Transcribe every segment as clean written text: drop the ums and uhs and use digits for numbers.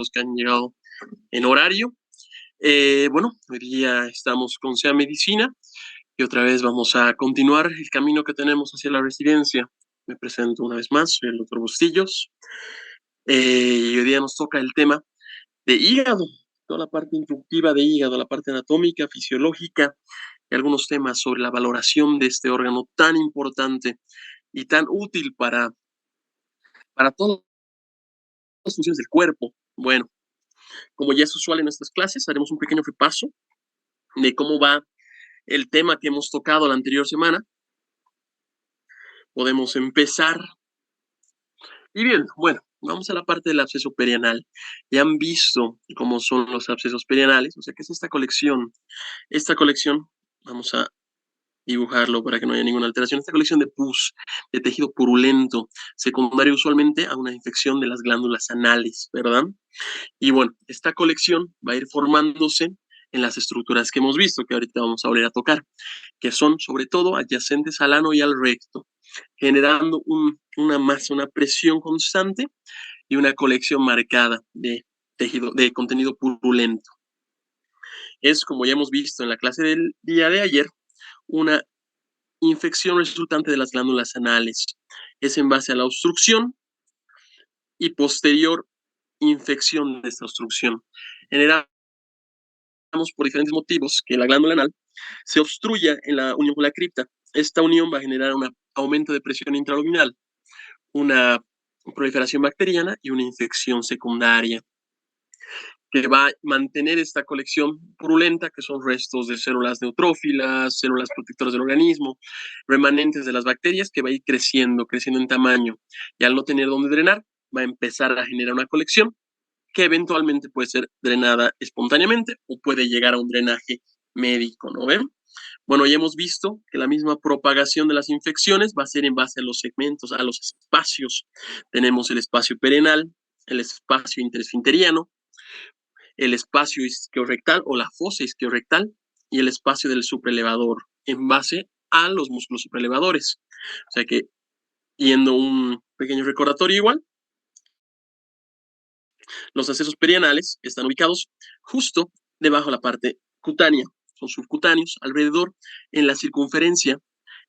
los que han llegado en horario. Bueno, hoy día estamos con SEA Medicina y otra vez vamos a continuar el camino que tenemos hacia la residencia. Me presento una vez más, soy el doctor Bustillos. Y hoy día nos toca el tema de hígado, toda la parte instructiva de hígado, la parte anatómica, fisiológica y algunos temas sobre la valoración de este órgano tan importante y tan útil para todas las funciones del cuerpo. Bueno, como ya es usual en nuestras clases, haremos un pequeño repaso de cómo va el tema que hemos tocado la anterior semana. Podemos empezar. Y bien, bueno, vamos a la parte del absceso perianal. Ya han visto cómo son los abscesos perianales, o sea que es esta colección. Esta colección, vamos a dibujarlo para que no haya ninguna alteración. Esta colección de pus, de tejido purulento, secundario usualmente a una infección de las glándulas anales, ¿verdad? Y bueno, esta colección va a ir formándose en las estructuras que hemos visto, que ahorita vamos a volver a tocar, que son sobre todo adyacentes al ano y al recto, generando una masa, una presión constante y una colección marcada de tejido, de contenido purulento. Es, como ya hemos visto en la clase del día de ayer, una infección resultante de las glándulas anales. Es en base a la obstrucción y posterior infección de esta obstrucción. Generamos por diferentes motivos que la glándula anal se obstruya en la unión con la cripta. Esta unión va a generar un aumento de presión intraluminal, una proliferación bacteriana y una infección secundaria que va a mantener esta colección purulenta, que son restos de células neutrófilas, células protectoras del organismo, remanentes de las bacterias, que va a ir creciendo en tamaño. Y al no tener dónde drenar, va a empezar a generar una colección que eventualmente puede ser drenada espontáneamente o puede llegar a un drenaje médico, ¿no ven? Bueno, ya hemos visto que la misma propagación de las infecciones va a ser en base a los segmentos, a los espacios. Tenemos el espacio perianal, el espacio interesfinteriano, el espacio isquiorrectal o la fosa isquiorrectal y el espacio del supraelevador en base a los músculos supraelevadores. O sea que, yendo un pequeño recordatorio igual, los accesos perianales están ubicados justo debajo de la parte cutánea, son subcutáneos alrededor, en la circunferencia,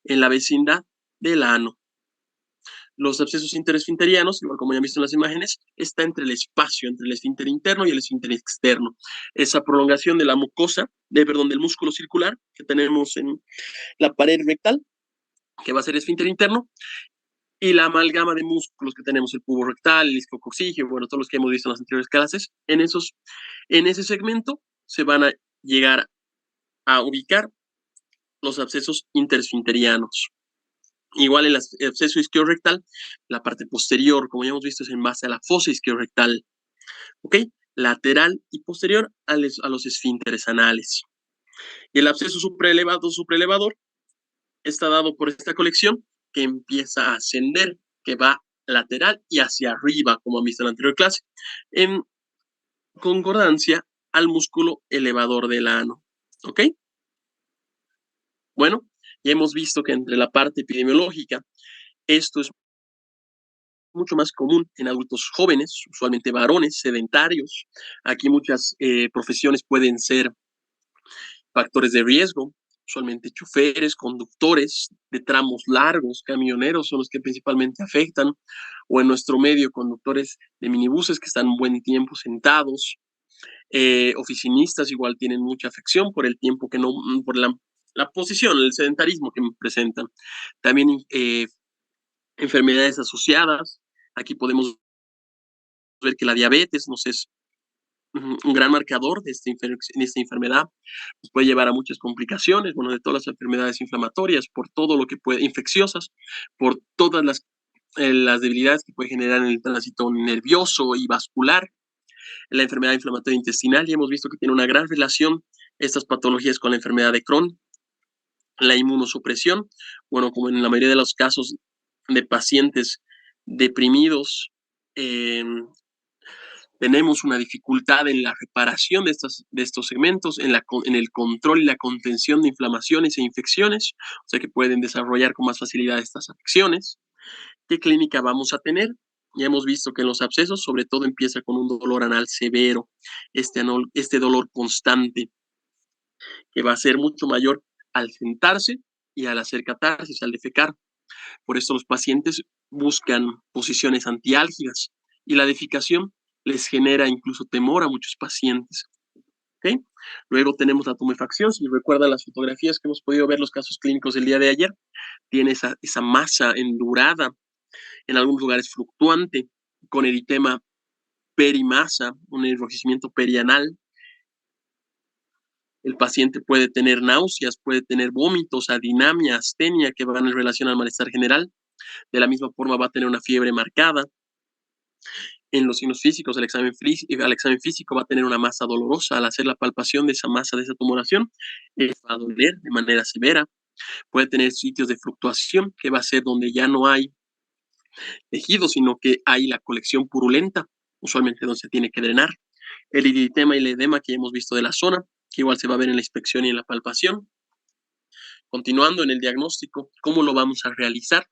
en la vecindad del ano. Los abscesos interesfinterianos, igual como ya han visto en las imágenes, está entre el espacio, entre el esfínter interno y el esfínter externo. Esa prolongación de la mucosa, del músculo circular que tenemos en la pared rectal, que va a ser esfínter interno, y la amalgama de músculos que tenemos, el pubo rectal, el isquiococcígeo, bueno, todos los que hemos visto en las anteriores clases, en ese segmento se van a llegar a ubicar los abscesos interesfinterianos. Igual el absceso isquiorrectal, la parte posterior, como ya hemos visto, es en base a la fosa isquiorrectal, ¿ok? Lateral y posterior a los esfínteres anales. Y el absceso supraelevador está dado por esta colección que empieza a ascender, que va lateral y hacia arriba, como han visto en la anterior clase, en concordancia al músculo elevador del ano, ¿ok? Bueno, ya hemos visto que entre la parte epidemiológica, esto es mucho más común en adultos jóvenes, usualmente varones, sedentarios. Aquí muchas profesiones pueden ser factores de riesgo, usualmente choferes, conductores de tramos largos, camioneros son los que principalmente afectan, o en nuestro medio, conductores de minibuses que están un buen tiempo sentados. Oficinistas igual tienen mucha afección por el tiempo que no, por la posición, el sedentarismo que presentan. También enfermedades asociadas. Aquí podemos ver que la diabetes nos es un gran marcador de esta enfermedad, nos puede llevar a muchas complicaciones, bueno, de todas las enfermedades inflamatorias, por todo lo que puede, infecciosas, por todas las debilidades que puede generar en el tránsito nervioso y vascular. La enfermedad inflamatoria intestinal, ya hemos visto que tiene una gran relación estas patologías con la enfermedad de Crohn. La inmunosupresión, bueno, como en la mayoría de los casos de pacientes deprimidos, tenemos una dificultad en la reparación de estos segmentos, en el control y la contención de inflamaciones e infecciones, o sea que pueden desarrollar con más facilidad estas afecciones. ¿Qué clínica vamos a tener? Ya hemos visto que en los abscesos, sobre todo, empieza con un dolor anal severo, este dolor constante, que va a ser mucho mayor al sentarse y al hacer catarsis, al defecar. Por esto los pacientes buscan posiciones antiálgidas y la defecación les genera incluso temor a muchos pacientes. ¿Okay? Luego tenemos la tumefacción. Si recuerdan las fotografías que hemos podido ver, los casos clínicos del día de ayer, tiene esa masa endurada, en algunos lugares fluctuante, con eritema perimasa, un enrojecimiento perianal. El paciente puede tener náuseas, puede tener vómitos, adinamia, astenia, que van en relación al malestar general. De la misma forma va a tener una fiebre marcada. En los signos físicos, al examen físico va a tener una masa dolorosa. Al hacer la palpación de esa masa, de esa tumoración, va a doler de manera severa. Puede tener sitios de fluctuación, que va a ser donde ya no hay tejido, sino que hay la colección purulenta, usualmente donde se tiene que drenar. El eritema y el edema que ya hemos visto de la zona, que igual se va a ver en la inspección y en la palpación. Continuando en el diagnóstico, ¿cómo lo vamos a realizar?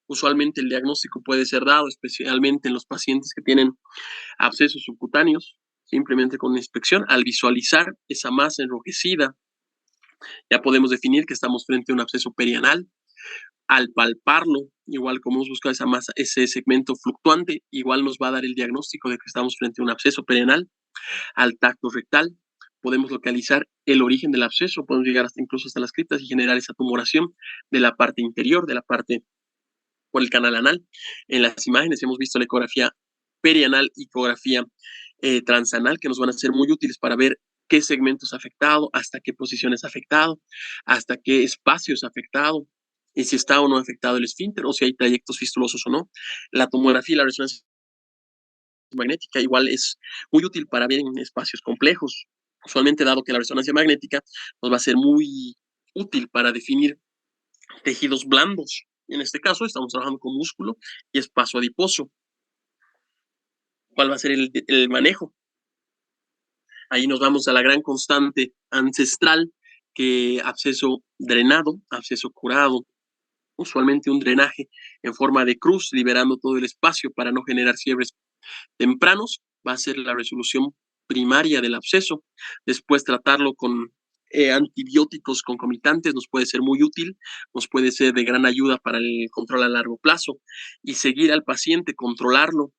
Usualmente el diagnóstico puede ser dado, especialmente en los pacientes que tienen abscesos subcutáneos, simplemente con una inspección. Al visualizar esa masa enrojecida, ya podemos definir que estamos frente a un absceso perianal. Al palparlo, igual como hemos buscado esa masa, ese segmento fluctuante, igual nos va a dar el diagnóstico de que estamos frente a un absceso perianal. Al tacto rectal, podemos localizar el origen del absceso, podemos llegar incluso hasta las criptas y generar esa tumoración de la parte interior, de la parte por el canal anal. En las imágenes hemos visto la ecografía perianal y ecografía transanal, que nos van a ser muy útiles para ver qué segmentos ha afectado, hasta qué posiciones ha afectado, hasta qué espacios ha afectado, y si está o no afectado el esfínter, o si hay trayectos fistulosos o no. La tomografía y la resonancia magnética igual es muy útil para ver en espacios complejos. Usualmente, dado que la resonancia magnética nos va a ser muy útil para definir tejidos blandos. En este caso estamos trabajando con músculo y espacio adiposo. ¿Cuál va a ser el manejo? Ahí nos vamos a la gran constante ancestral, que absceso drenado, absceso curado, usualmente un drenaje en forma de cruz, liberando todo el espacio para no generar quiebres tempranos, va a ser la resolución primaria del absceso. Después tratarlo con antibióticos concomitantes nos puede ser muy útil, nos puede ser de gran ayuda para el control a largo plazo, y seguir al paciente, controlarlo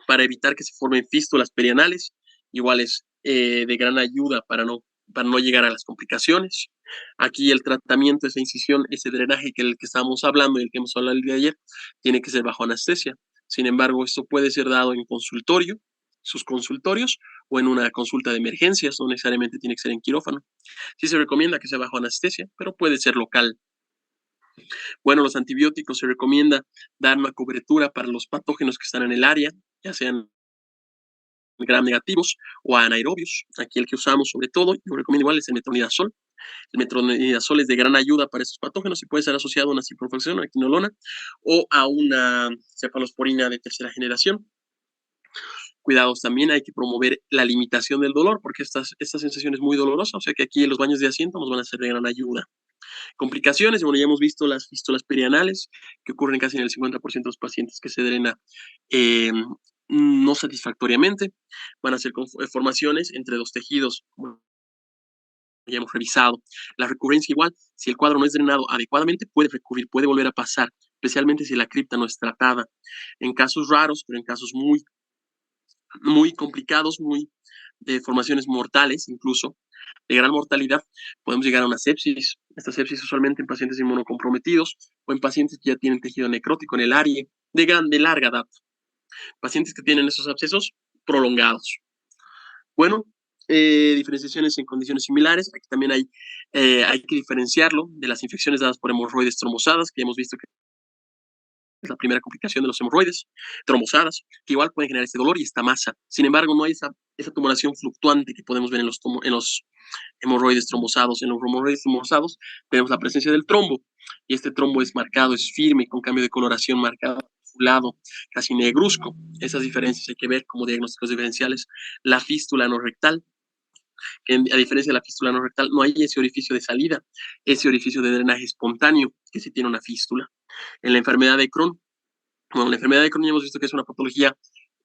para evitar que se formen fístulas perianales, igual es de gran ayuda para no llegar a las complicaciones. Aquí el tratamiento, esa incisión, ese drenaje que estábamos hablando y el que hemos hablado el día de ayer, tiene que ser bajo anestesia. Sin embargo, esto puede ser dado en consultorio, sus consultorios, o en una consulta de emergencias, no necesariamente tiene que ser en quirófano. Sí se recomienda que sea bajo anestesia, pero puede ser local. Bueno, los antibióticos se recomienda dar una cobertura para los patógenos que están en el área, ya sean gram negativos o anaerobios. Aquí el que usamos sobre todo, yo recomiendo igual, es el metronidazol. El metronidazol es de gran ayuda para estos patógenos y puede ser asociado a una ciprofloxacina, una quinolona, o a una cefalosporina de tercera generación. Cuidados también, hay que promover la limitación del dolor, porque esta sensación es muy dolorosa, o sea que aquí los baños de asiento nos van a ser de gran ayuda. Complicaciones, bueno, ya hemos visto las fístulas perianales, que ocurren casi en el 50% de los pacientes que se drena no satisfactoriamente. Van a ser formaciones entre dos tejidos, como ya hemos revisado. La recurrencia igual, si el cuadro no es drenado adecuadamente, puede recurrir, puede volver a pasar, especialmente si la cripta no es tratada. En casos raros, pero en casos muy, muy complicados, de formaciones mortales incluso, de gran mortalidad, podemos llegar a una sepsis. Esta sepsis usualmente en pacientes inmunocomprometidos o en pacientes que ya tienen tejido necrótico en el área de larga edad. Pacientes que tienen esos abscesos prolongados. Bueno, diferenciaciones en condiciones similares. Aquí también hay que diferenciarlo de las infecciones dadas por hemorroides trombosadas, que hemos visto que es la primera complicación de los hemorroides trombosadas, que igual pueden generar este dolor y esta masa. Sin embargo, no hay esa tumoración fluctuante que podemos ver en los hemorroides trombosados. En los hemorroides trombosados tenemos la presencia del trombo, y este trombo es marcado, es firme, con cambio de coloración marcado, azulado, casi negruzco. Esas diferencias hay que ver como diagnósticos diferenciales. La fístula no rectal, que a diferencia de la fístula no rectal, no hay ese orificio de salida, ese orificio de drenaje espontáneo, que sí tiene una fístula. En la enfermedad de Crohn, Bueno, la enfermedad de Crohn ya hemos visto que es una patología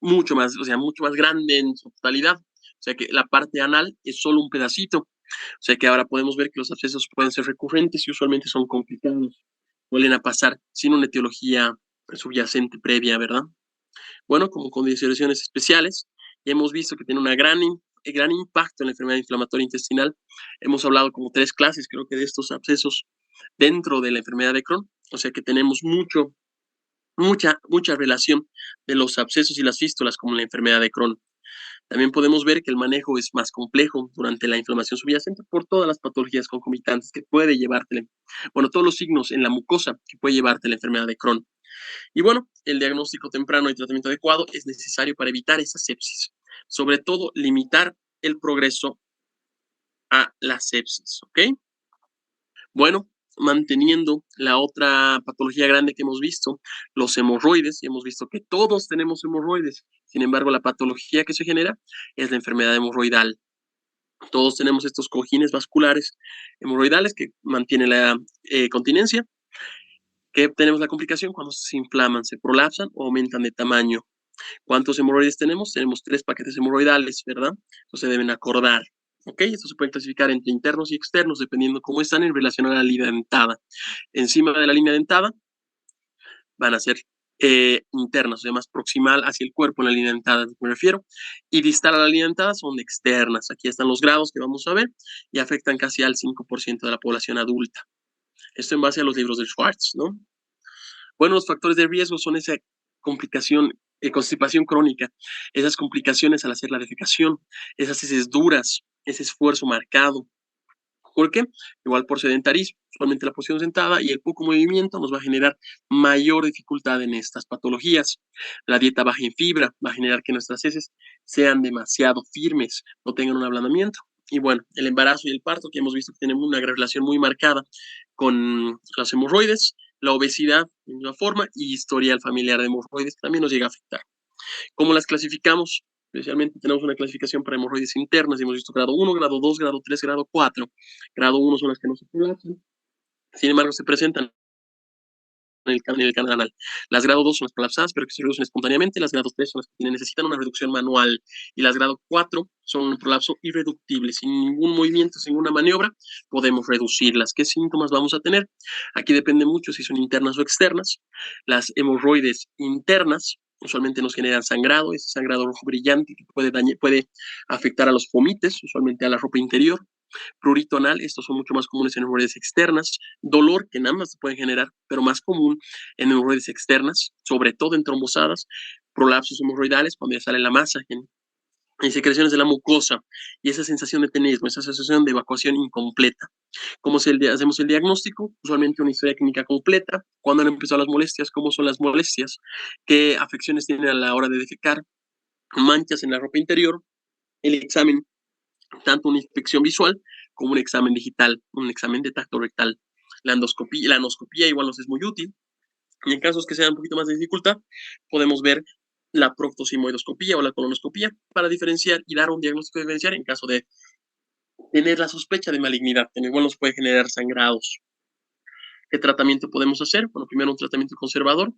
mucho más, o sea, mucho más grande en su totalidad. O sea, que la parte anal es solo un pedacito. O sea, que ahora podemos ver que los abscesos pueden ser recurrentes y usualmente son complicados. Suelen a pasar sin una etiología subyacente previa, ¿verdad? Bueno, como condiciones especiales, ya hemos visto que tiene una gran impacto en la enfermedad inflamatoria intestinal. Hemos hablado como 3 clases, creo que de estos abscesos dentro de la enfermedad de Crohn. O sea que tenemos mucha relación de los abscesos y las fístulas como la enfermedad de Crohn. También podemos ver que el manejo es más complejo durante la inflamación subyacente por todas las patologías concomitantes que puede llevarte, bueno, todos los signos en la mucosa que puede llevarte la enfermedad de Crohn. Y bueno, el diagnóstico temprano y tratamiento adecuado es necesario para evitar esa sepsis. Sobre todo, limitar el progreso a la sepsis, ¿ok? Bueno, manteniendo la otra patología grande que hemos visto, los hemorroides, y hemos visto que todos tenemos hemorroides. Sin embargo, la patología que se genera es la enfermedad hemorroidal. Todos tenemos estos cojines vasculares hemorroidales que mantienen la continencia, que tenemos la complicación cuando se inflaman, se prolapsan o aumentan de tamaño. ¿Cuántos hemorroides tenemos? Tenemos 3 paquetes hemorroidales, ¿verdad? Eso se deben acordar. ¿Ok? Esto se puede clasificar entre internos y externos, dependiendo cómo están en relación a la línea dentada. Encima de la línea dentada van a ser internas, o sea, más proximal hacia el cuerpo en la línea dentada, me refiero, y distal a la línea dentada son externas. Aquí están los grados que vamos a ver y afectan casi al 5% de la población adulta. Esto en base a los libros de Schwartz, ¿no? Bueno, los factores de riesgo son esa complicación, constipación crónica, esas complicaciones al hacer la defecación, esas heces duras, ese esfuerzo marcado. ¿Por qué? Igual por sedentarismo, solamente la posición sentada y el poco movimiento nos va a generar mayor dificultad en estas patologías. La dieta baja en fibra va a generar que nuestras heces sean demasiado firmes, no tengan un ablandamiento. Y bueno, el embarazo y el parto, que hemos visto que tienen una relación muy marcada con las hemorroides, la obesidad en la forma y historial familiar de hemorroides también nos llega a afectar. ¿Cómo las clasificamos? Especialmente tenemos una clasificación para hemorroides internas, hemos visto grado 1, grado 2, grado 3, grado 4. Grado 1 son las que no se colapsan, sin embargo se presentan en el canal anal. Las grado 2 son las colapsadas, pero que se reducen espontáneamente. Las grado 3 son las que necesitan una reducción manual. Y las grado 4 son un prolapso irreductible. Sin ningún movimiento, sin ninguna maniobra, podemos reducirlas. ¿Qué síntomas vamos a tener? Aquí depende mucho si son internas o externas. Las hemorroides internas usualmente nos generan sangrado, ese sangrado rojo brillante que puede afectar a los fomites, usualmente a la ropa interior. Prurito anal, estos son mucho más comunes en hemorroides externas. Dolor, que nada más se pueden generar, pero más común en hemorroides externas, sobre todo en trombosadas. Prolapsos hemorroidales, cuando ya sale la masa en secreciones de la mucosa y esa sensación de tenesmo, esa sensación de evacuación incompleta. ¿Cómo hacemos el diagnóstico? Usualmente una historia clínica completa. ¿Cuándo han empezado las molestias? ¿Cómo son las molestias? ¿Qué afecciones tienen a la hora de defecar? Manchas en la ropa interior. El examen, tanto una inspección visual como un examen digital, un examen de tacto rectal. La anoscopía igual nos es muy útil. Y en casos que sean un poquito más de dificultad, podemos ver la proctosimoidoscopía o la colonoscopía para diferenciar y dar un diagnóstico diferencial en caso de tener la sospecha de malignidad, que igual nos puede generar sangrados. ¿Qué tratamiento podemos hacer? Bueno, primero un tratamiento conservador,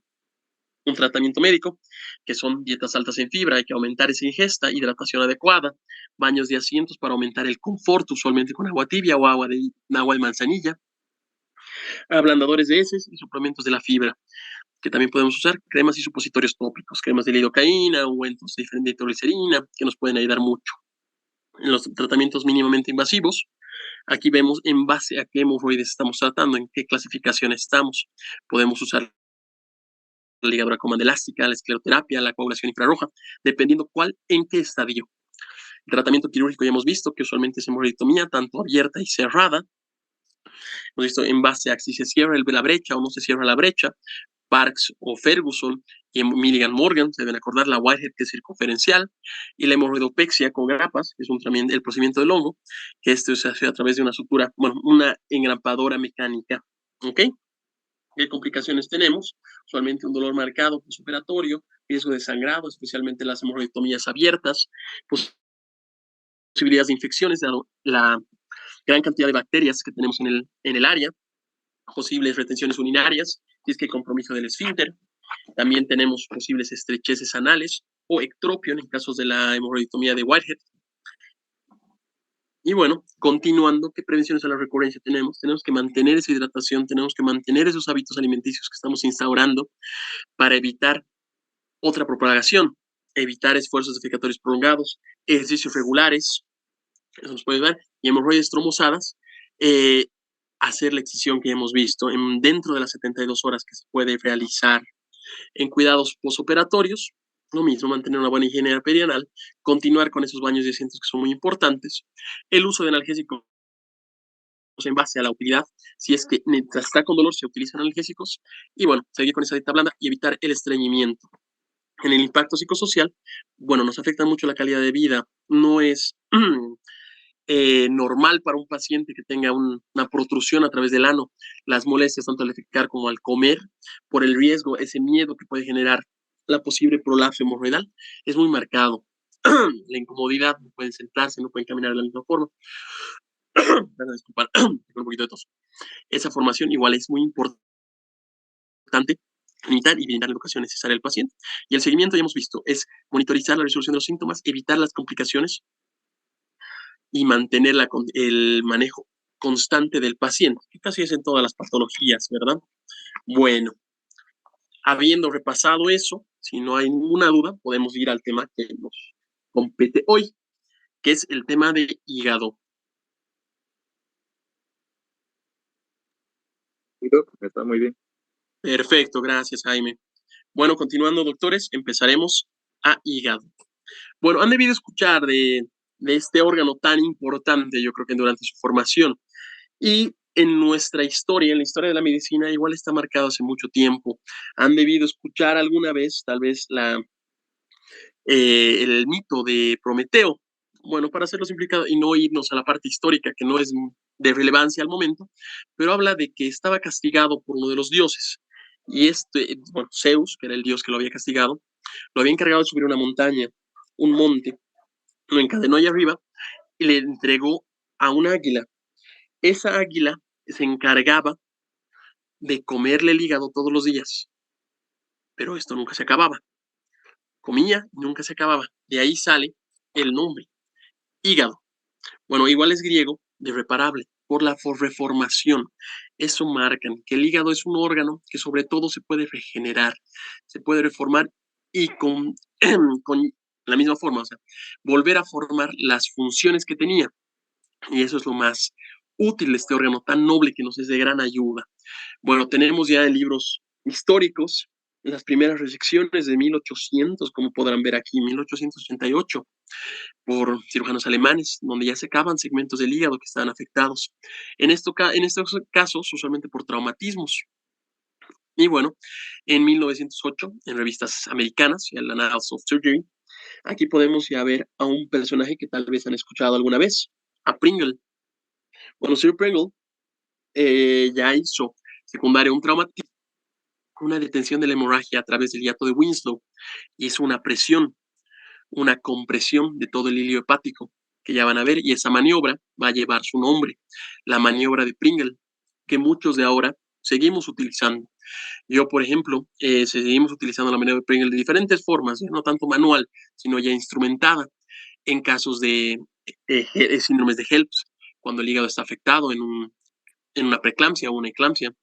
un tratamiento médico, que son dietas altas en fibra, hay que aumentar esa ingesta, hidratación adecuada, baños de asientos para aumentar el confort, usualmente con agua tibia o agua de manzanilla, ablandadores de heces y suplementos de la fibra, que también podemos usar cremas y supositorios tópicos, cremas de lidocaína, ungüentos de nitroglicerina, que nos pueden ayudar mucho. En los tratamientos mínimamente invasivos, aquí vemos en base a qué hemorroides estamos tratando, en qué clasificación estamos. Podemos usar la ligadura comando elástica, la escleroterapia, la coagulación infrarroja, dependiendo en qué estadio. El tratamiento quirúrgico ya hemos visto que usualmente es hemorroidectomía, tanto abierta y cerrada. Hemos visto en base a si se cierra la brecha o no se cierra la brecha. Parks o Ferguson y Milligan Morgan, se deben acordar, la Whitehead, que es circunferencial, y la hemorroidopexia con grapas, que es también el procedimiento del hongo, que esto se hace a través de una sutura, bueno, una engrapadora mecánica. ¿Ok? ¿Qué complicaciones tenemos? Usualmente un dolor marcado postoperatorio, riesgo de sangrado, especialmente las hemorroidectomías abiertas, posibilidades de infecciones, dado la gran cantidad de bacterias que tenemos en el área, posibles retenciones urinarias, si es que hay compromiso del esfínter, También tenemos posibles estrecheces anales o ectropio en casos de la hemorroiditomía de Whitehead. Y bueno, continuando, ¿qué prevenciones a la recurrencia tenemos? Tenemos que mantener esa hidratación, tenemos que mantener esos hábitos alimenticios que estamos instaurando para evitar otra propagación, evitar esfuerzos defecatorios prolongados, ejercicios regulares, eso nos puede ayudar, y hemorroides trombosadas, hacer la excisión que hemos visto dentro de las 72 horas que se puede realizar. En cuidados posoperatorios, lo mismo, mantener una buena higiene perianal, continuar con esos baños de asientos que son muy importantes, el uso de analgésicos en base a la utilidad, si es que mientras está con dolor se utilizan analgésicos, y bueno, seguir con esa dieta blanda y evitar el estreñimiento. En el impacto psicosocial, bueno, nos afecta mucho la calidad de vida, no es normal para un paciente que tenga una protrusión a través del ano, las molestias tanto al defecar como al comer, por el riesgo, ese miedo que puede generar la posible prolapso hemorroidal, es muy marcado. La incomodidad, no pueden sentarse, no pueden caminar de la misma forma. Disculpar, un poquito de tos. Esa formación igual es muy importante limitar y brindar la educación necesaria al paciente. Y el seguimiento, ya hemos visto, es monitorizar la resolución de los síntomas, evitar las complicaciones y mantener el manejo constante del paciente, que casi es en todas las patologías, ¿verdad? Bueno, habiendo repasado eso, si no hay ninguna duda, podemos ir al tema que nos compete hoy, que es el tema de hígado. Está muy bien. Perfecto, gracias, Jaime. Bueno, continuando, doctores, empezaremos a hígado. Bueno, han debido escuchar de este órgano tan importante, yo creo que durante su formación. Y en nuestra historia, en la historia de la medicina, igual está marcado hace mucho tiempo. Han debido escuchar alguna vez, tal vez, el mito de Prometeo. Bueno, para hacerlo simplificado y no irnos a la parte histórica, que no es de relevancia al momento, pero habla de que estaba castigado por uno de los dioses. Y bueno, Zeus, que era el dios que lo había castigado, lo había encargado de subir una montaña, un monte, lo encadenó ahí arriba y le entregó a un águila. Esa águila se encargaba de comerle el hígado todos los días, pero esto nunca se acababa. Comía y nunca se acababa. De ahí sale el nombre, hígado. Bueno, igual es griego de reparable, por la reformación. Eso marcan que el hígado es un órgano que sobre todo se puede regenerar, se puede reformar y con la misma forma, o sea, volver a formar las funciones que tenía. Y eso es lo más útil de este órgano tan noble que nos es de gran ayuda. Bueno, tenemos ya en libros históricos las primeras resecciones de 1800, como podrán ver aquí, 1888, por cirujanos alemanes, donde ya secaban segmentos del hígado que estaban afectados. En estos casos, usualmente por traumatismos. Y bueno, en 1908, en revistas americanas, en la Annals of Surgery, aquí podemos ya ver a un personaje que tal vez han escuchado alguna vez, a Pringle. Bueno, Sir Pringle ya hizo secundaria un traumatismo, una detención de la hemorragia a través del hiato de Winslow, y es una presión, una compresión de todo el hilio hepático, que ya van a ver, y esa maniobra va a llevar su nombre, la maniobra de Pringle, que muchos de ahora seguimos utilizando. Yo, por ejemplo, seguimos utilizando la maniobra de Pringle de diferentes formas, no tanto manual, sino ya instrumentada, en casos de síndromes de HELPS, cuando el hígado está afectado en una preeclampsia o una eclampsia,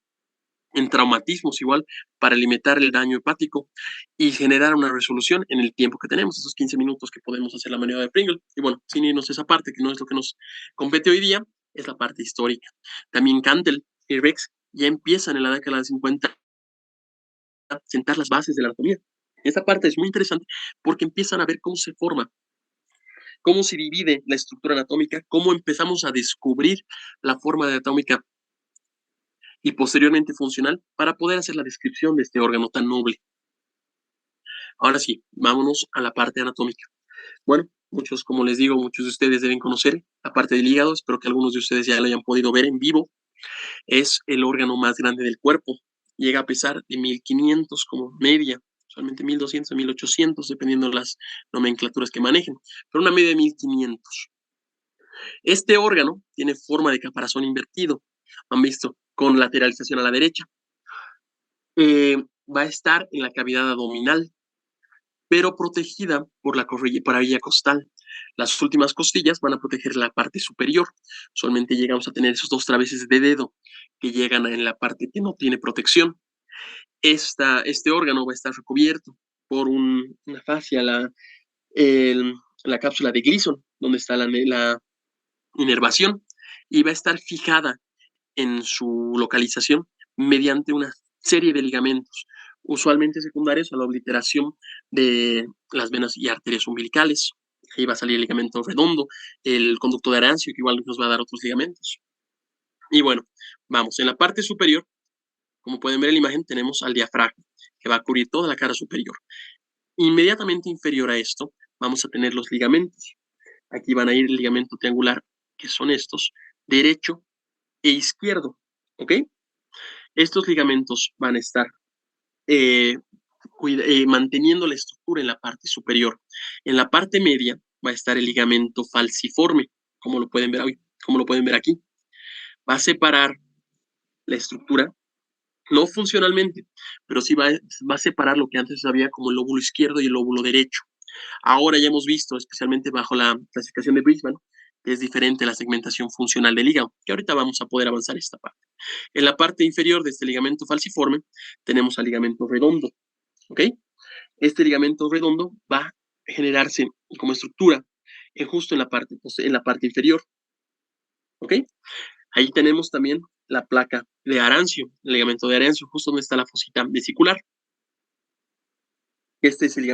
en traumatismos igual, para limitar el daño hepático y generar una resolución en el tiempo que tenemos, esos 15 minutos que podemos hacer la maniobra de Pringle. Y bueno, sin irnos a esa parte, que no es lo que nos compete hoy día, es la parte histórica. También Cantel y Rex ya empiezan en la década de 50 a sentar las bases de la anatomía. Esta parte es muy interesante porque empiezan a ver cómo se forma, cómo se divide la estructura anatómica, cómo empezamos a descubrir la forma anatómica y posteriormente funcional para poder hacer la descripción de este órgano tan noble. Ahora sí, vámonos a la parte anatómica. Bueno, muchos, como les digo, muchos de ustedes deben conocer la parte del hígado, espero que algunos de ustedes ya lo hayan podido ver en vivo. Es el órgano más grande del cuerpo, llega a pesar de 1500 como media, solamente 1200 a 1800, dependiendo de las nomenclaturas que manejen, pero una media de 1500. Este órgano tiene forma de caparazón invertido, han visto, con lateralización a la derecha. va a estar en la cavidad abdominal, pero protegida por la vía costal. Las últimas costillas van a proteger la parte superior. Solamente llegamos a tener esos 2 traveses de dedo que llegan en la parte que no tiene protección. Este órgano va a estar recubierto por una fascia, la cápsula de Gleason, donde está la inervación, y va a estar fijada en su localización mediante una serie de ligamentos, usualmente secundarios a la obliteración de las venas y arterias umbilicales. Ahí va a salir el ligamento redondo, el conducto de Arancio, que igual nos va a dar otros ligamentos. Y bueno, vamos, en la parte superior, como pueden ver en la imagen, tenemos al diafragma, que va a cubrir toda la cara superior. Inmediatamente inferior a esto, vamos a tener los ligamentos. Aquí van a ir el ligamento triangular, que son estos, derecho e izquierdo, ¿ok? Estos ligamentos van a estar manteniendo la estructura en la parte superior. En la parte media va a estar el ligamento falciforme, como lo pueden ver hoy, como lo pueden ver aquí. Va a separar la estructura, no funcionalmente, pero sí va a separar lo que antes había como el lóbulo izquierdo y el lóbulo derecho. Ahora ya hemos visto, especialmente bajo la clasificación de Brisbane, que es diferente la segmentación funcional del hígado, que ahorita vamos a poder avanzar esta parte. En la parte inferior de este ligamento falciforme tenemos al ligamento redondo, ¿ok? Este ligamento redondo va a generarse como estructura justo en la parte inferior, ¿ok? Ahí tenemos también la placa de Arancio, el ligamento de Arancio, justo donde está la fosita vesicular. Este es el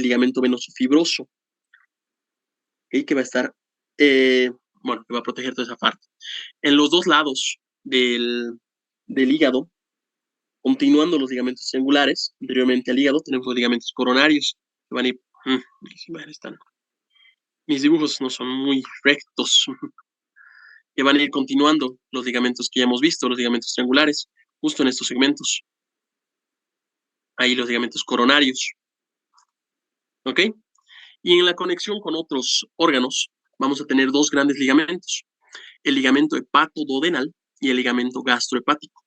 ligamento venoso fibroso, ¿okay? Que va a estar, bueno, que va a proteger toda esa parte. En los 2 lados del hígado, continuando los ligamentos triangulares, anteriormente al hígado, tenemos los ligamentos coronarios, que van a ir, mis dibujos no son muy rectos, que van a ir continuando los ligamentos que ya hemos visto, los ligamentos triangulares, justo en estos segmentos. Ahí los ligamentos coronarios, ¿ok? Y en la conexión con otros órganos, vamos a tener 2 grandes ligamentos, el ligamento hepatoduodenal y el ligamento gastrohepático.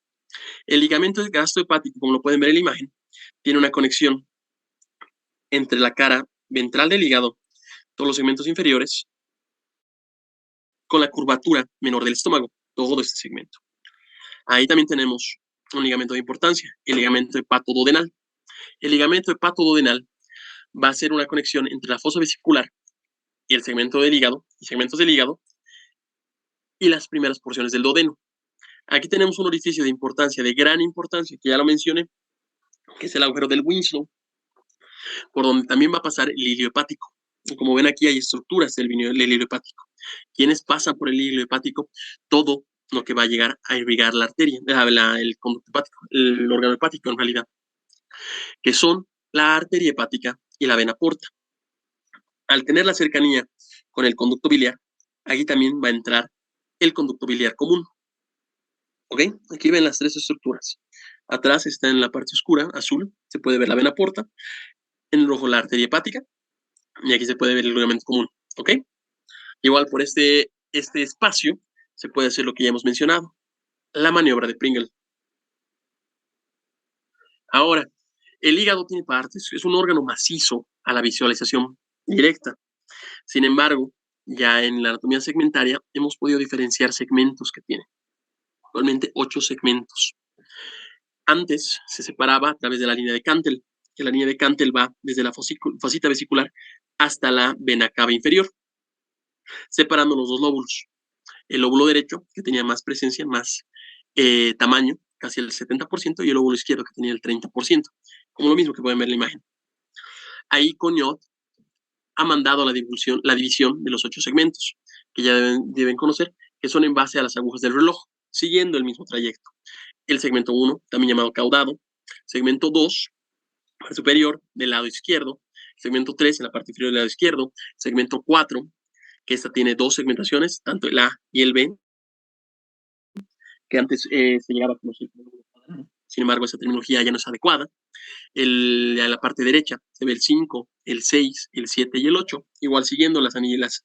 El ligamento gastrohepático, como lo pueden ver en la imagen, tiene una conexión entre la cara ventral del hígado, todos los segmentos inferiores, con la curvatura menor del estómago, todo este segmento. Ahí también tenemos un ligamento de importancia, el ligamento hepatoduodenal. El ligamento hepatoduodenal va a ser una conexión entre la fosa vesicular y el segmento del hígado, y segmentos del hígado, y las primeras porciones del duodeno. Aquí tenemos un orificio de importancia, de gran importancia, que ya lo mencioné, que es el agujero del Winslow, por donde también va a pasar el hilo hepático. Como ven aquí hay estructuras del hilo hepático. Quienes pasan por el hilo hepático, todo lo que va a llegar a irrigar la arteria, el conducto hepático, el órgano hepático en realidad, que son la arteria hepática y la vena porta. Al tener la cercanía con el conducto biliar, aquí también va a entrar el conducto biliar común. ¿Ok? Aquí ven las 3 estructuras. Atrás está en la parte oscura, azul, se puede ver la vena porta, en el rojo la arteria hepática, y aquí se puede ver el ligamento común. ¿Ok? Igual por este espacio se puede hacer lo que ya hemos mencionado, la maniobra de Pringle. Ahora, el hígado tiene partes, es un órgano macizo a la visualización directa. Sin embargo, ya en la anatomía segmentaria hemos podido diferenciar segmentos que tiene. Actualmente 8 segmentos. Antes se separaba a través de la línea de Cantel, que la línea de Cantel va desde la fosita vesicular hasta la vena cava inferior, separando los 2 lóbulos. El lóbulo derecho, que tenía más presencia, más tamaño, casi el 70%, y el lóbulo izquierdo, que tenía el 30%, como lo mismo que pueden ver en la imagen. Ahí Cognot ha mandado la división de los 8 segmentos, que ya deben conocer, que son en base a las agujas del reloj, siguiendo el mismo trayecto. El segmento 1, también llamado caudado, segmento 2, parte superior del lado izquierdo, segmento 3 en la parte inferior del lado izquierdo, segmento 4, que esta tiene 2 segmentaciones, tanto el A y el B, que antes se llegaba a conocer como cuadrado. Sin embargo, esa terminología ya no es adecuada. A la parte derecha se ve el 5, el 6, el 7 y el 8, igual siguiendo las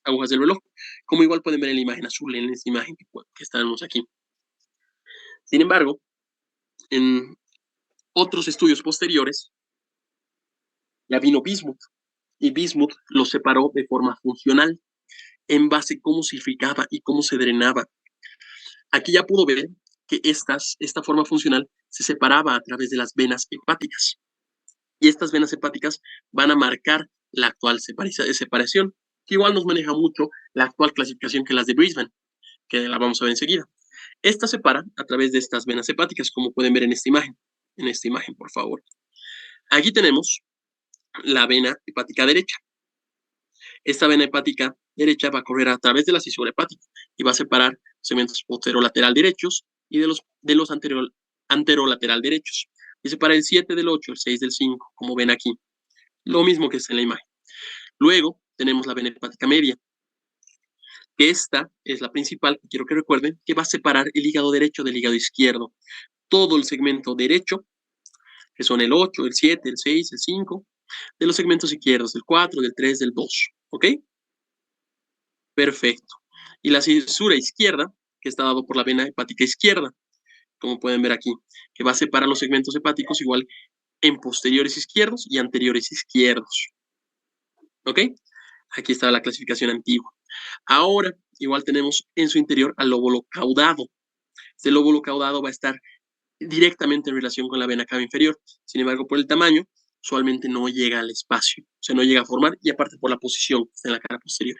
agujas del reloj, como igual pueden ver en la imagen azul, en esta imagen que estamos aquí. Sin embargo, Otros estudios posteriores, ya vino Bismuth, y Bismuth lo separó de forma funcional, en base a cómo se irrigaba y cómo se drenaba. Aquí ya pudo ver que esta forma funcional se separaba a través de las venas hepáticas. Y estas venas hepáticas van a marcar la actual separación, que igual nos maneja mucho la actual clasificación que las de Brisbane, que la vamos a ver enseguida. Esta separa a través de estas venas hepáticas, como pueden ver en esta imagen. En esta imagen, por favor. Aquí tenemos la vena hepática derecha. Esta vena hepática derecha va a correr a través de la cisura hepática y va a separar segmentos posterolateral derechos y de los anterolateral derechos. Y separa el 7 del 8, el 6 del 5, como ven aquí. Lo mismo que está en la imagen. Luego tenemos la vena hepática media, que esta es la principal, quiero que recuerden, que va a separar el hígado derecho del hígado izquierdo. Todo el segmento derecho, que son el 8, el 7, el 6, el 5, de los segmentos izquierdos, del 4, del 3, del 2. ¿Ok? Perfecto. Y la cisura izquierda, que está dado por la vena hepática izquierda, como pueden ver aquí, que va a separar los segmentos hepáticos igual en posteriores izquierdos y anteriores izquierdos. ¿Ok? Aquí está la clasificación antigua. Ahora, igual tenemos en su interior al lóbulo caudado. Este lóbulo caudado va a estar directamente en relación con la vena cava inferior. Sin embargo, por el tamaño, usualmente no llega al espacio, o sea, no llega a formar, y aparte por la posición en la cara posterior.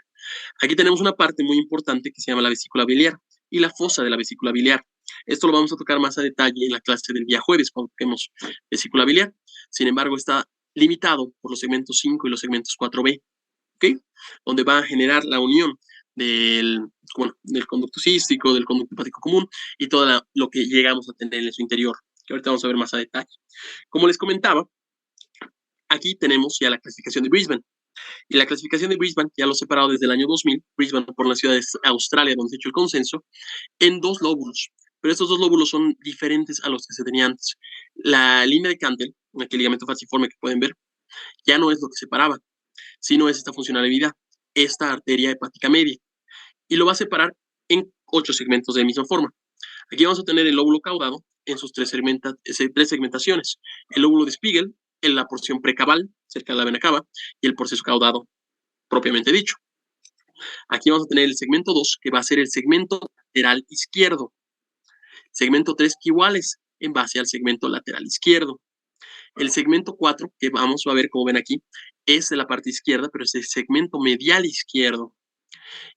Aquí tenemos una parte muy importante que se llama la vesícula biliar y la fosa de la vesícula biliar. Esto lo vamos a tocar más a detalle en la clase del día jueves cuando toquemos vesícula biliar. Sin embargo, está limitado por los segmentos 5 y los segmentos 4B, ¿ok? Donde va a generar la unión del conducto cístico, del conducto hepático común y todo lo que llegamos a tener en su interior, que ahorita vamos a ver más a detalle. Como les comentaba, aquí tenemos ya la clasificación de Brisbane. Y la clasificación de Brisbane ya lo he separado desde el año 2000, Brisbane por la ciudad de Australia, donde se ha hecho el consenso, en dos lóbulos. Pero estos dos lóbulos son diferentes a los que se tenían antes. La línea de Cantel, aquel ligamento falciforme que pueden ver, ya no es lo que separaba, sino es esta funcionalidad, esta arteria hepática media. Y lo va a separar en 8 segmentos de misma forma. Aquí vamos a tener el lóbulo caudado en sus tres segmentaciones. El lóbulo de Spiegel en la porción precabal, cerca de la vena cava, y el proceso caudado propiamente dicho. Aquí vamos a tener el segmento 2, que va a ser el segmento lateral izquierdo. Segmento 3, que igual es en base al segmento lateral izquierdo. El segmento 4, que vamos a ver como ven aquí, es de la parte izquierda, pero es el segmento medial izquierdo.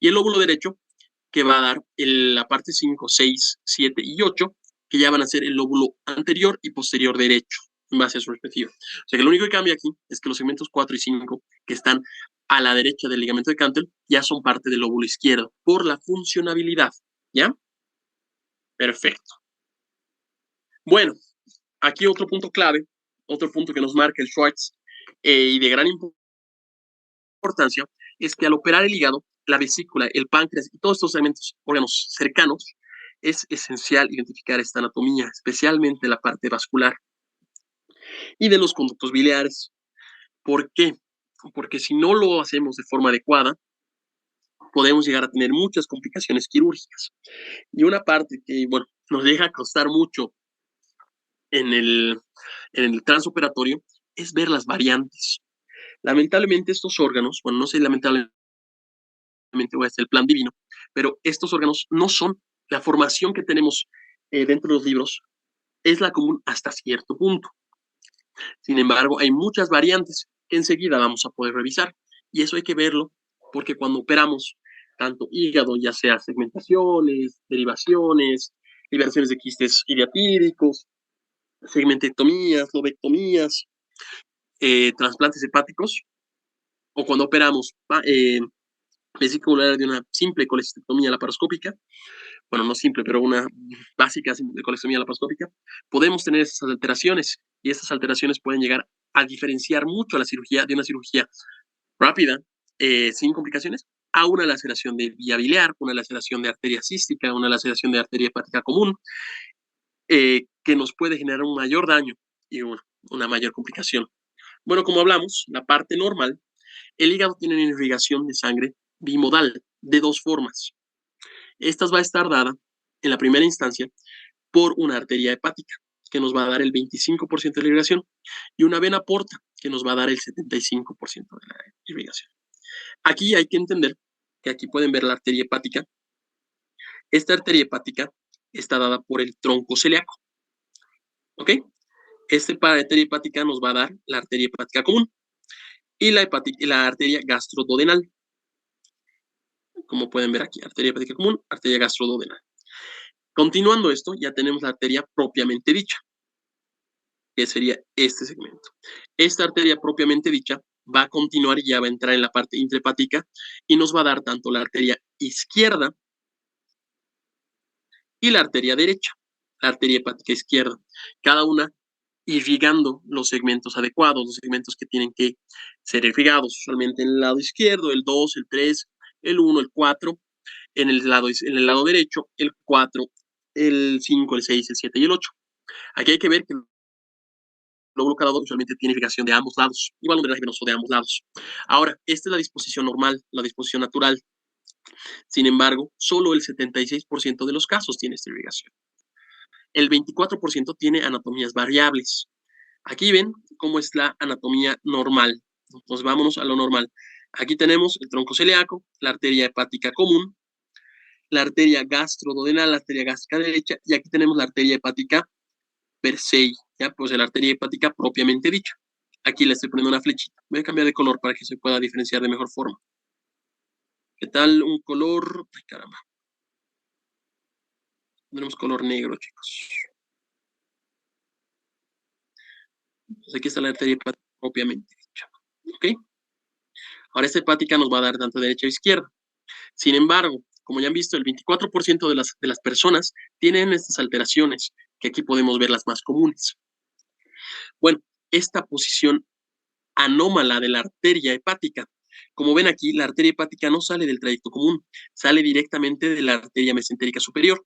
Y el lóbulo derecho, que va a dar la parte 5, 6, 7 y 8, que ya van a ser el lóbulo anterior y posterior derecho, en base a su respectivo. O sea que lo único que cambia aquí es que los segmentos 4 y 5, que están a la derecha del ligamento de Cantel, ya son parte del lóbulo izquierdo, por la funcionabilidad, ¿ya? Perfecto. Bueno, aquí otro punto clave, otro punto que nos marca el Schwartz, y de gran importancia, es que al operar el hígado, la vesícula, el páncreas y todos estos elementos, órganos cercanos, es esencial identificar esta anatomía, especialmente la parte vascular y de los conductos biliares. ¿Por qué? Porque si no lo hacemos de forma adecuada, podemos llegar a tener muchas complicaciones quirúrgicas. Y una parte que, bueno, nos deja costar mucho en el transoperatorio es ver las variantes. Lamentablemente estos órganos, bueno, no sé lamentablemente voy a hacer el plan divino, pero estos órganos no son la formación que tenemos dentro de los libros, es la común hasta cierto punto. Sin embargo, hay muchas variantes que enseguida vamos a poder revisar y eso hay que verlo porque cuando operamos tanto hígado, ya sea segmentaciones, derivaciones, liberaciones de quistes ideatídicos, segmentectomías, lobectomías, trasplantes hepáticos, o cuando operamos vesícula de una simple colecistectomía laparoscópica, bueno, no simple, pero una básica de colectomía laparoscópica, podemos tener esas alteraciones y estas alteraciones pueden llegar a diferenciar mucho a la cirugía de una cirugía rápida, sin complicaciones, a una laceración de vía biliar, una laceración de arteria cística, una laceración de arteria hepática común, que nos puede generar un mayor daño y una mayor complicación. Bueno, como hablamos, la parte normal, el hígado tiene una irrigación de sangre bimodal de dos formas. Esta va a estar dada en la primera instancia por una arteria hepática, que nos va a dar el 25% de la irrigación, y una vena porta, que nos va a dar el 75% de la irrigación. Aquí hay que entender que aquí pueden ver la arteria hepática. Esta arteria hepática está dada por el tronco celíaco. ¿Ok? Para arteria hepática nos va a dar la arteria hepática común y la arteria gastroduodenal. Como pueden ver aquí, arteria hepática común, arteria gastroduodenal. Continuando esto, ya tenemos la arteria propiamente dicha, que sería este segmento. Esta arteria propiamente dicha va a continuar y ya va a entrar en la parte intrahepática y nos va a dar tanto la arteria izquierda y la arteria derecha, la arteria hepática izquierda, cada una irrigando los segmentos adecuados, los segmentos que tienen que ser irrigados, usualmente en el lado izquierdo, el 2, el 3, el 1, el 4, en el lado derecho, el 4, el 5, el 6, el 7 y el 8. Aquí hay que ver que el lóbulo caudado usualmente tiene irrigación de ambos lados, igual un drenaje venoso de ambos lados. Ahora, esta es la disposición normal, la disposición natural. Sin embargo, solo el 76% de los casos tiene esta irrigación. El 24% tiene anatomías variables. Aquí ven cómo es la anatomía normal. Pues vámonos a lo normal. Aquí tenemos el tronco celíaco, la arteria hepática común, la arteria gastroduodenal, la arteria gástrica derecha, y aquí tenemos la arteria hepática per se, ¿ya? Pues la arteria hepática propiamente dicha. Aquí le estoy poniendo una flechita. Voy a cambiar de color para que se pueda diferenciar de mejor forma. ¿Qué tal un color? Ay, caramba. Tenemos color negro, chicos. Entonces aquí está la arteria hepática propiamente dicha. ¿Ok? Ahora esta hepática nos va a dar tanto derecha o izquierda. Sin embargo, como ya han visto, el 24% de las personas tienen estas alteraciones, que aquí podemos ver las más comunes. Bueno, esta posición anómala de la arteria hepática. Como ven aquí, la arteria hepática no sale del trayecto común, sale directamente de la arteria mesentérica superior.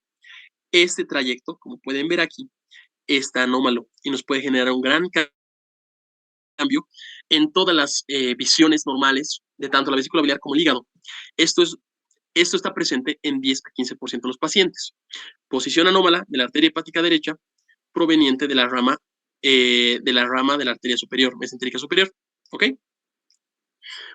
Este trayecto, como pueden ver aquí, está anómalo y nos puede generar un gran cambio en todas las visiones normales de tanto la vesícula biliar como el hígado. Esto está presente en 10 a 15% de los pacientes. Posición anómala de la arteria hepática derecha proveniente de la rama de la arteria superior, mesentérica superior. ¿Ok?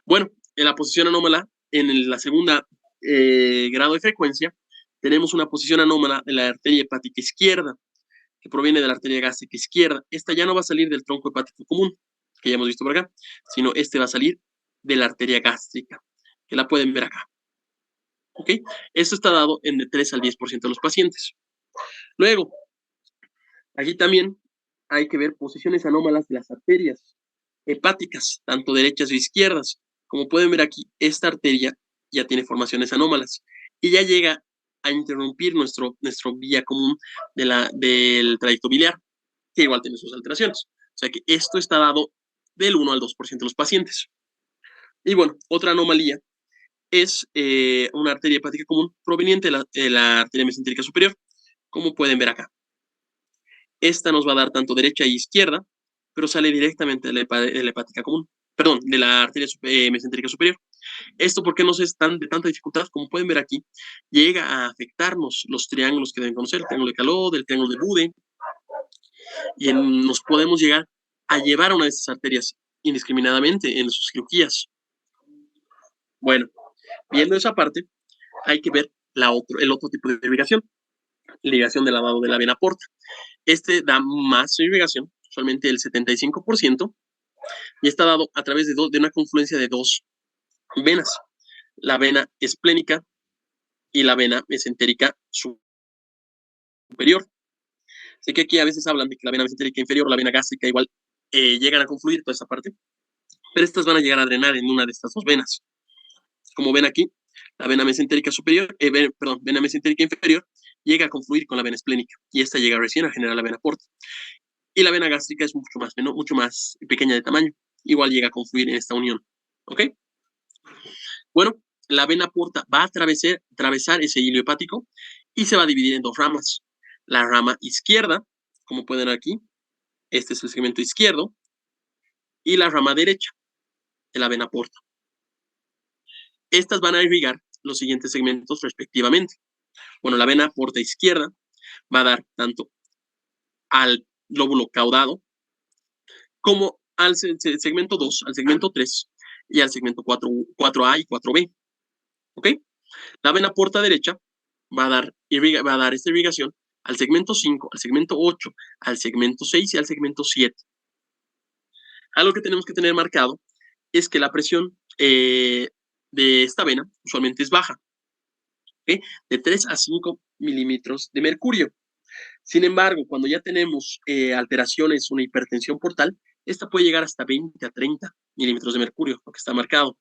Bueno, en la posición anómala, en la segunda grado de frecuencia, tenemos una posición anómala de la arteria hepática izquierda, que proviene de la arteria gástrica izquierda. Esta ya no va a salir del tronco hepático común, que ya hemos visto por acá, sino este va a salir de la arteria gástrica, que la pueden ver acá. ¿Ok? Esto está dado en de 3 al 10% de los pacientes. Luego, aquí también hay que ver posiciones anómalas de las arterias hepáticas, tanto derechas o izquierdas. Como pueden ver aquí, esta arteria ya tiene formaciones anómalas y ya llega a interrumpir nuestro vía común del trayecto biliar, que igual tiene sus alteraciones. O sea que esto está dado del 1 al 2% de los pacientes. Y bueno, otra anomalía es una arteria hepática común proveniente de la arteria mesentérica superior, como pueden ver acá. Esta nos va a dar tanto derecha e izquierda, pero sale directamente de la hepática común, perdón, de la arteria mesentérica superior. Esto, ¿por qué nos es de tanta dificultad? Como pueden ver aquí, llega a afectarnos los triángulos que deben conocer, el triángulo de Calot, el triángulo de Bude, y nos podemos llegar a llevar a una de estas arterias indiscriminadamente en sus cirugías. Bueno, viendo esa parte, hay que ver el otro tipo de irrigación, la irrigación del lavado de la vena porta. Este da más irrigación, usualmente el 75%, y está dado a través de una confluencia de dos venas, la vena esplénica y la vena mesentérica superior. Sé que aquí a veces hablan de que la vena mesentérica inferior o la vena gástrica igual llegan a confluir toda esta parte, pero estas van a llegar a drenar en una de estas dos venas. Como ven aquí, la vena mesentérica superior, vena mesentérica inferior llega a confluir con la vena esplénica y esta llega recién a generar la vena porta. Y la vena gástrica es mucho más pequeña de tamaño, igual llega a confluir en esta unión. ¿Ok? Bueno, la vena porta va a atravesar ese hilo hepático y se va a dividir en dos ramas. La rama izquierda, como pueden ver aquí, este es el segmento izquierdo, y la rama derecha de la vena porta. Estas van a irrigar los siguientes segmentos respectivamente. Bueno, la vena porta izquierda va a dar tanto al lóbulo caudado, como al segmento 2, al segmento 3 y al segmento 4A y 4B. ¿Ok? La vena porta derecha va a dar esta irrigación al segmento 5, al segmento 8, al segmento 6 y al segmento 7. Algo que tenemos que tener marcado es que la presión de esta vena usualmente es baja, ¿okay? De 3 a 5 milímetros de mercurio. Sin embargo, cuando ya tenemos alteraciones, una hipertensión portal, esta puede llegar hasta 20 a 30 milímetros de mercurio, lo que está marcado.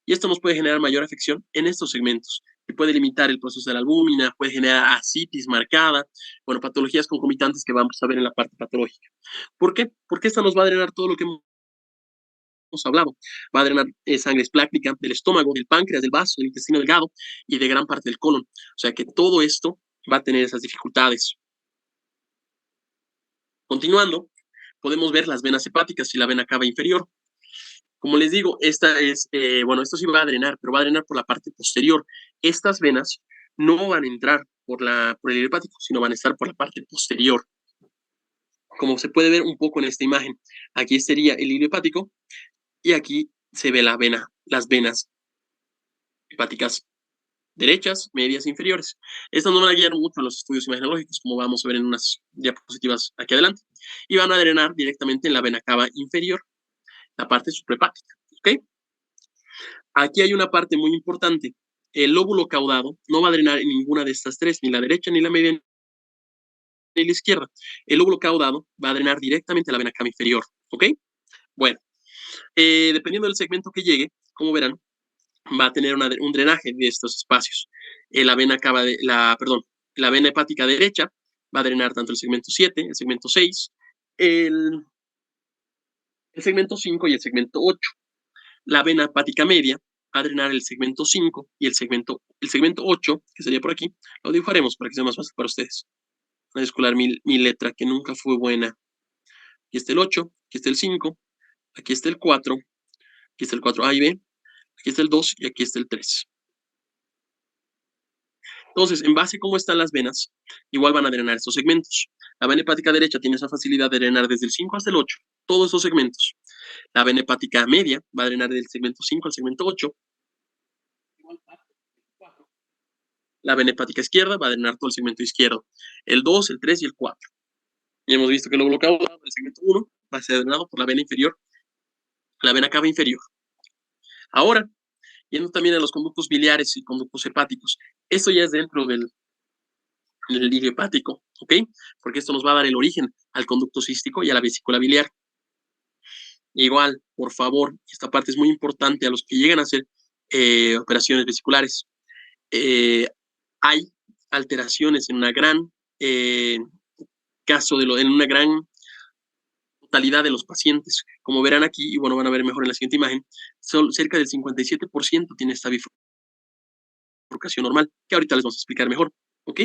Y esto nos puede generar mayor afección en estos segmentos, que puede limitar el proceso de la albúmina, puede generar ascitis marcada, bueno, patologías concomitantes que vamos a ver en la parte patológica. ¿Por qué? Porque esta nos va a drenar todo lo que hemos hablado. Va a drenar sangre espláctica del estómago, del páncreas, del vaso, del intestino delgado y de gran parte del colon. O sea que todo esto va a tener esas dificultades. Continuando, podemos ver las venas hepáticas y la vena cava inferior. Como les digo, esta es, bueno, esto sí va a drenar, pero va a drenar por la parte posterior. Estas venas no van a entrar por el hilo hepático, sino van a estar por la parte posterior. Como se puede ver un poco en esta imagen, aquí sería el hilo hepático y aquí se ve las venas hepáticas derechas, medias e inferiores. Estas no van a guiar mucho a los estudios imagenológicos, como vamos a ver en unas diapositivas aquí adelante, y van a drenar directamente en la vena cava inferior, la parte suprahepática, ¿ok? Aquí hay una parte muy importante. El lóbulo caudado no va a drenar en ninguna de estas tres, ni la derecha, ni la media, ni la izquierda. El lóbulo caudado va a drenar directamente a la vena cava inferior, ¿ok? Bueno, dependiendo del segmento que llegue, como verán, va a tener un drenaje de estos espacios. La vena la vena hepática derecha va a drenar tanto el segmento 7, el segmento 6, el segmento 5 y el segmento 8. La vena hepática media va a drenar el segmento 5 y el segmento 8, que sería por aquí. Lo dibujaremos para que sea más fácil para ustedes. Voy a descular mi letra, que nunca fue buena. Aquí está el 8, aquí está el 5, aquí está el 4, aquí está el 4A y B, aquí está el 2 y aquí está el 3. Entonces, en base a cómo están las venas, igual van a drenar estos segmentos. La vena hepática derecha tiene esa facilidad de drenar desde el 5 hasta el 8, todos esos segmentos. La vena hepática media va a drenar del segmento 5 al segmento 8. La vena hepática izquierda va a drenar todo el segmento izquierdo, el 2, el 3 y el 4. Y hemos visto que lo bloqueado el segmento 1 va a ser drenado por la vena inferior, la vena cava inferior. Ahora, yendo también a los conductos biliares y conductos hepáticos, esto ya es dentro del lirio hepático, ¿ok? Porque esto nos va a dar el origen al conducto cístico y a la vesícula biliar. Igual, por favor, esta parte es muy importante a los que llegan a hacer operaciones vesiculares. Hay alteraciones en una gran en una gran totalidad de los pacientes. Como verán aquí, y bueno, van a ver mejor en la siguiente imagen, cerca del 57% tiene esta bifurcación normal, que ahorita les vamos a explicar mejor. ¿Ok?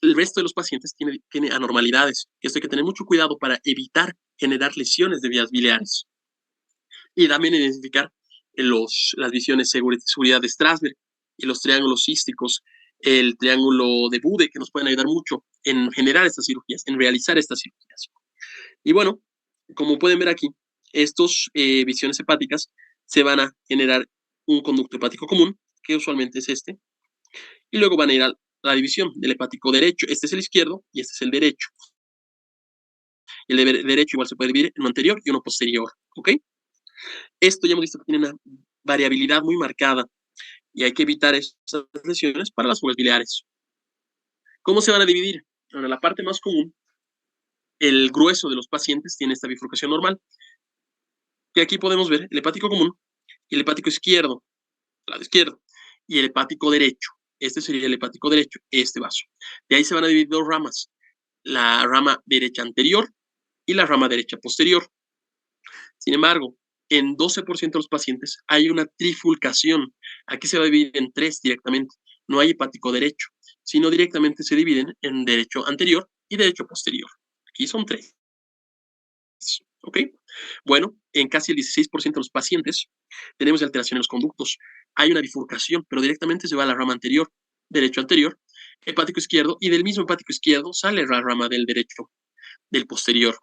El resto de los pacientes tiene anormalidades. Esto hay que tener mucho cuidado para evitar generar lesiones de vías biliares. Y también identificar las visiones seguridad de Strasberg y los triángulos císticos, el triángulo de Bude, que nos pueden ayudar mucho en generar estas cirugías, en realizar estas cirugías. Y bueno, como pueden ver aquí, estos visiones hepáticas se van a generar un conducto hepático común, que usualmente es este, y luego van a ir a la división del hepático derecho. Este es el izquierdo y este es el derecho. El derecho igual se puede dividir en uno anterior y uno posterior, ¿ok? Esto ya hemos visto que tiene una variabilidad muy marcada y hay que evitar esas lesiones para las fugas biliares. ¿Cómo se van a dividir? Bueno, la parte más común, el grueso de los pacientes tiene esta bifurcación normal, que aquí podemos ver el hepático común y el hepático izquierdo, lado izquierdo, y el hepático derecho. Este sería el hepático derecho, este vaso. De ahí se van a dividir dos ramas, la rama derecha anterior y la rama derecha posterior. Sin embargo, en 12% de los pacientes hay una trifulcación. Aquí se va a dividir en tres directamente. No hay hepático derecho, sino directamente se dividen en derecho anterior y derecho posterior. Aquí son tres. ¿Ok? Bueno, en casi el 16% de los pacientes tenemos alteración en los conductos. Hay una bifurcación, pero directamente se va a la rama anterior, derecho anterior, hepático izquierdo, y del mismo hepático izquierdo sale la rama del derecho, del posterior.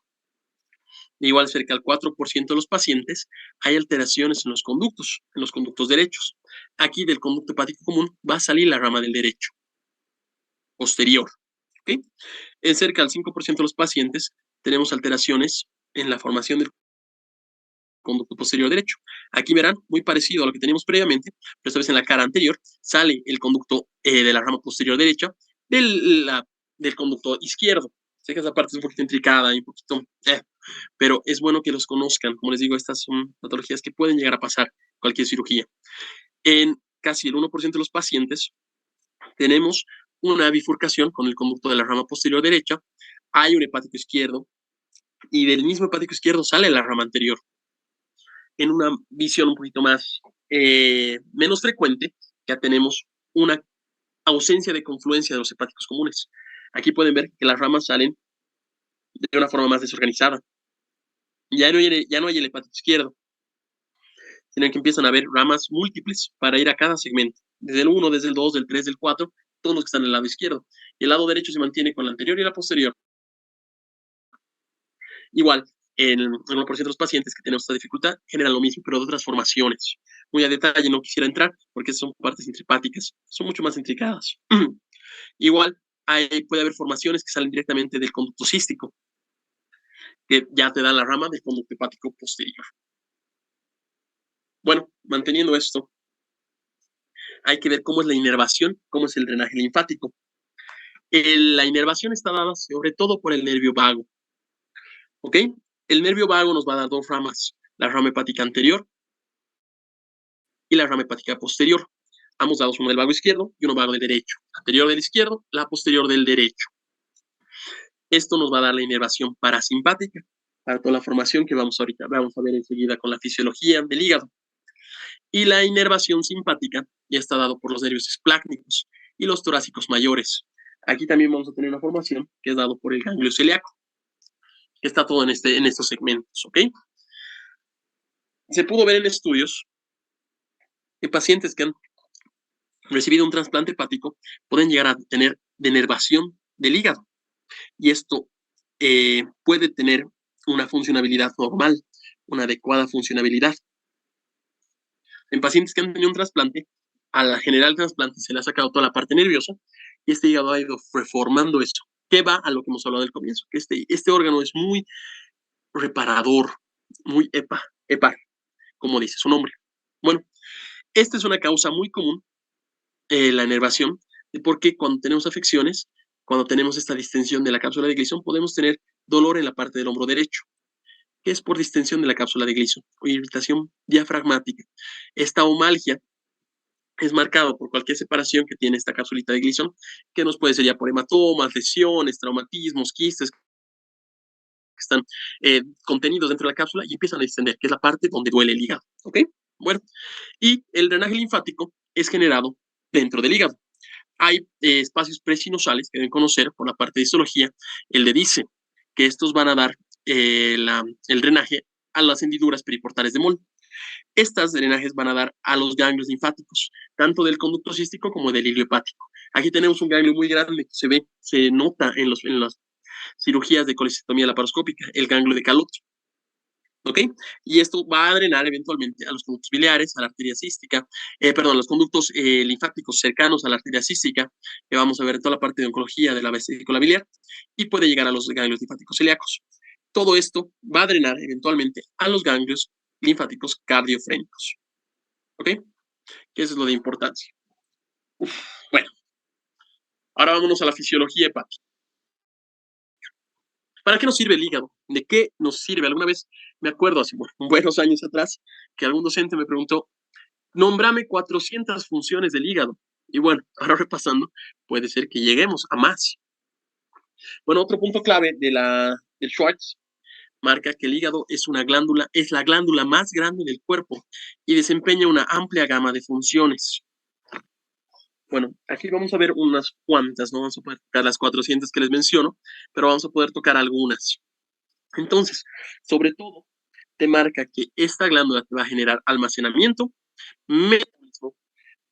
Igual cerca del 4% de los pacientes hay alteraciones en los conductos derechos. Aquí del conducto hepático común va a salir la rama del derecho, posterior. ¿Okay? En cerca del 5% de los pacientes tenemos alteraciones en la formación del conducto posterior derecho. Aquí verán, muy parecido a lo que teníamos previamente, pero esta vez en la cara anterior sale el conducto de la rama posterior derecha del conducto izquierdo. Sé que esa parte es un poquito intricada y un poquito... pero es bueno que los conozcan. Como les digo, estas son patologías que pueden llegar a pasar cualquier cirugía. En casi el 1% de los pacientes tenemos una bifurcación con el conducto de la rama posterior derecha, hay un hepático izquierdo y del mismo hepático izquierdo sale la rama anterior. En una visión un poquito más menos frecuente, ya tenemos una ausencia de confluencia de los hepáticos comunes. Aquí pueden ver que las ramas salen de una forma más desorganizada. Ya no hay el hepático izquierdo, sino que empiezan a haber ramas múltiples para ir a cada segmento. Desde el 1, desde el 2, del 3, del 4, todos los que están en el lado izquierdo. Y el lado derecho se mantiene con la anterior y la posterior. Igual, en el 1% de los pacientes que tenemos esta dificultad generan lo mismo, pero de otras formaciones. Muy a detalle no quisiera entrar porque son partes intrahepáticas, son mucho más intricadas. Igual, puede haber formaciones que salen directamente del conducto cístico, que ya te dan la rama del conducto hepático posterior. Bueno, manteniendo esto, hay que ver cómo es la inervación, cómo es el drenaje linfático. La inervación está dada sobre todo por el nervio vago. ¿Ok? El nervio vago nos va a dar dos ramas, la rama hepática anterior y la rama hepática posterior. Ambos dados, uno del vago izquierdo y uno vago del derecho. Anterior del izquierdo, la posterior del derecho. Esto nos va a dar la inervación parasimpática para toda la formación que vamos a ver enseguida con la fisiología del hígado. Y la inervación simpática ya está dado por los nervios esplácnicos y los torácicos mayores. Aquí también vamos a tener una formación que es dado por el ganglio celíaco, que está todo en estos segmentos, ¿ok? Se pudo ver en estudios que pacientes que han recibido un trasplante hepático pueden llegar a tener denervación del hígado. Y esto puede tener una funcionabilidad normal, una adecuada funcionabilidad. En pacientes que han tenido un trasplante, al generar el trasplante se le ha sacado toda la parte nerviosa y este hígado ha ido reformando eso, que va a lo que hemos hablado del comienzo, que este órgano es muy reparador, muy hepar, como dice su nombre. Bueno, esta es una causa muy común, la inervación, porque cuando tenemos afecciones, cuando tenemos esta distensión de la cápsula de Gleason, podemos tener dolor en la parte del hombro derecho, que es por distensión de la cápsula de Gleason o irritación diafragmática. Esta omalgia es marcado por cualquier separación que tiene esta capsulita de Gleason, que nos puede ser ya por hematomas, lesiones, traumatismos, quistes, que están contenidos dentro de la cápsula y empiezan a distender, que es la parte donde duele el hígado, ¿ok? Bueno, y el drenaje linfático es generado dentro del hígado. Hay espacios presinusales que deben conocer por la parte de histología, el de Dice, que estos van a dar el drenaje a las hendiduras periportales de Moll. Estas drenajes van a dar a los ganglios linfáticos, tanto del conducto cístico como del hilio hepático. Aquí tenemos un ganglio muy grande que se nota en las cirugías de colecistectomía laparoscópica, el ganglio de Calot. ¿Ok? Y esto va a drenar eventualmente a los conductos biliares, a la arteria cística, a los conductos linfáticos cercanos a la arteria cística, que vamos a ver en toda la parte de oncología de la vesícula biliar, y puede llegar a los ganglios linfáticos celíacos. Todo esto va a drenar eventualmente a los ganglios linfáticos cardiofrénicos. ¿Ok? Que eso es lo de importancia. Bueno, ahora vámonos a la fisiología hepática. ¿Para qué nos sirve el hígado? ¿De qué nos sirve? Alguna vez me acuerdo, hace buenos años atrás, que algún docente me preguntó, nómbrame 400 funciones del hígado. Y bueno, ahora repasando, puede ser que lleguemos a más. Bueno, otro punto clave del Schwartz marca que el hígado es la glándula más grande del cuerpo y desempeña una amplia gama de funciones. Bueno, aquí vamos a ver unas cuantas, no vamos a poder tocar las 400 que les menciono, pero vamos a poder tocar algunas. Entonces, sobre todo, te marca que esta glándula te va a generar almacenamiento, metabolismo,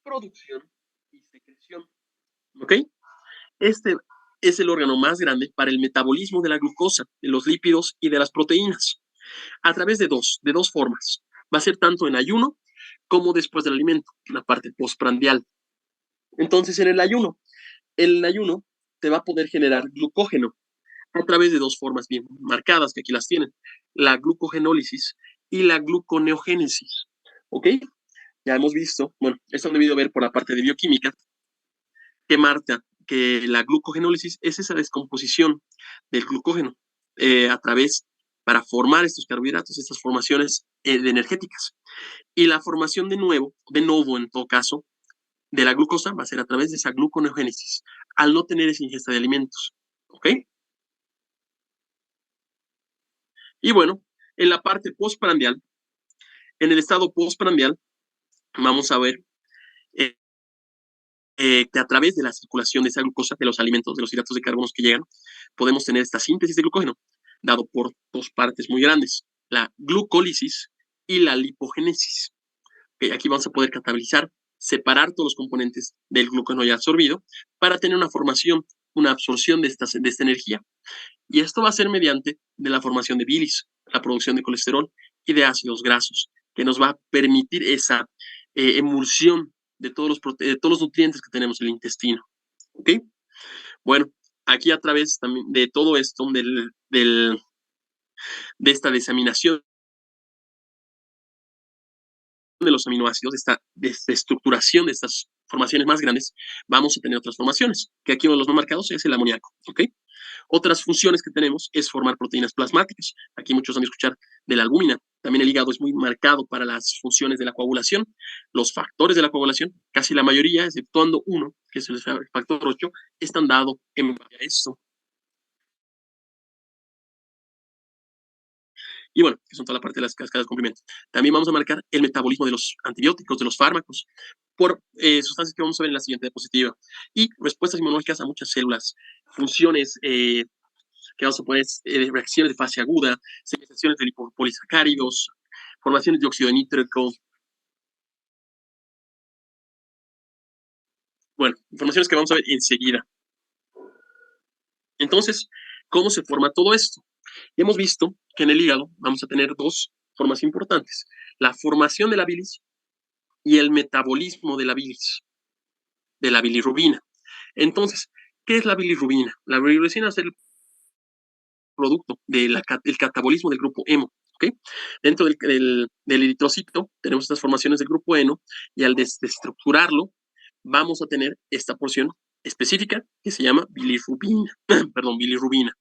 producción y secreción. ¿Ok? Este es el órgano más grande para el metabolismo de la glucosa, de los lípidos y de las proteínas. A través de dos formas. Va a ser tanto en ayuno como después del alimento, la parte postprandial. Entonces, en el ayuno te va a poder generar glucógeno a través de dos formas bien marcadas, que aquí las tienen, la glucogenólisis y la gluconeogénesis. ¿Ok? Ya hemos visto, bueno, esto han debido ver por la parte de bioquímica, que marca que la glucogenólisis es esa descomposición del glucógeno a través, para formar estos carbohidratos, estas formaciones energéticas. Y la formación de nuevo en todo caso, de la glucosa va a ser a través de esa gluconeogénesis, al no tener esa ingesta de alimentos. ¿Ok? Y bueno, en la parte postprandial, en el estado postprandial, vamos a ver eh, que a través de la circulación de esa glucosa, de los alimentos, de los hidratos de carbono que llegan, podemos tener esta síntesis de glucógeno, dado por dos partes muy grandes, la glucólisis y la lipogénesis. Okay, aquí vamos a poder catalizar, separar todos los componentes del glucógeno ya absorbido para tener una formación, una absorción de esta energía. Y esto va a ser mediante de la formación de bilis, la producción de colesterol y de ácidos grasos, que nos va a permitir esa emulsión de todos los nutrientes que tenemos en el intestino. ¿Ok? Bueno, aquí a través también de todo esto, de esta diseminación de los aminoácidos, de esta desestructuración de estas formaciones más grandes, vamos a tener otras formaciones, que aquí uno de los no marcados es el amoníaco. ¿Ok? Otras funciones que tenemos es formar proteínas plasmáticas. Aquí muchos han de escuchar de la albúmina. También el hígado es muy marcado para las funciones de la coagulación. Los factores de la coagulación, casi la mayoría, exceptuando uno, que es el factor 8, están dados en base a esto. Y bueno, que son toda la parte de las cascadas de complemento. También vamos a marcar el metabolismo de los antibióticos, de los fármacos, por sustancias que vamos a ver en la siguiente diapositiva. Y respuestas inmunológicas a muchas células, funciones que vamos a poner reacciones de fase aguda, secreciones de lipopolisacáridos, formaciones de óxido nítrico. Bueno, informaciones que vamos a ver enseguida. Entonces, ¿cómo se forma todo esto? Y hemos visto que en el hígado vamos a tener dos formas importantes, la formación de la bilis y el metabolismo de la bilis, de la bilirrubina. Entonces, ¿qué es la bilirrubina? La bilirrubina es el producto del catabolismo del grupo hemo. ¿Okay? Dentro del eritrocito tenemos estas formaciones del grupo hemo y al desestructurarlo vamos a tener esta porción específica que se llama bilirrubina. Perdón, bilirrubina.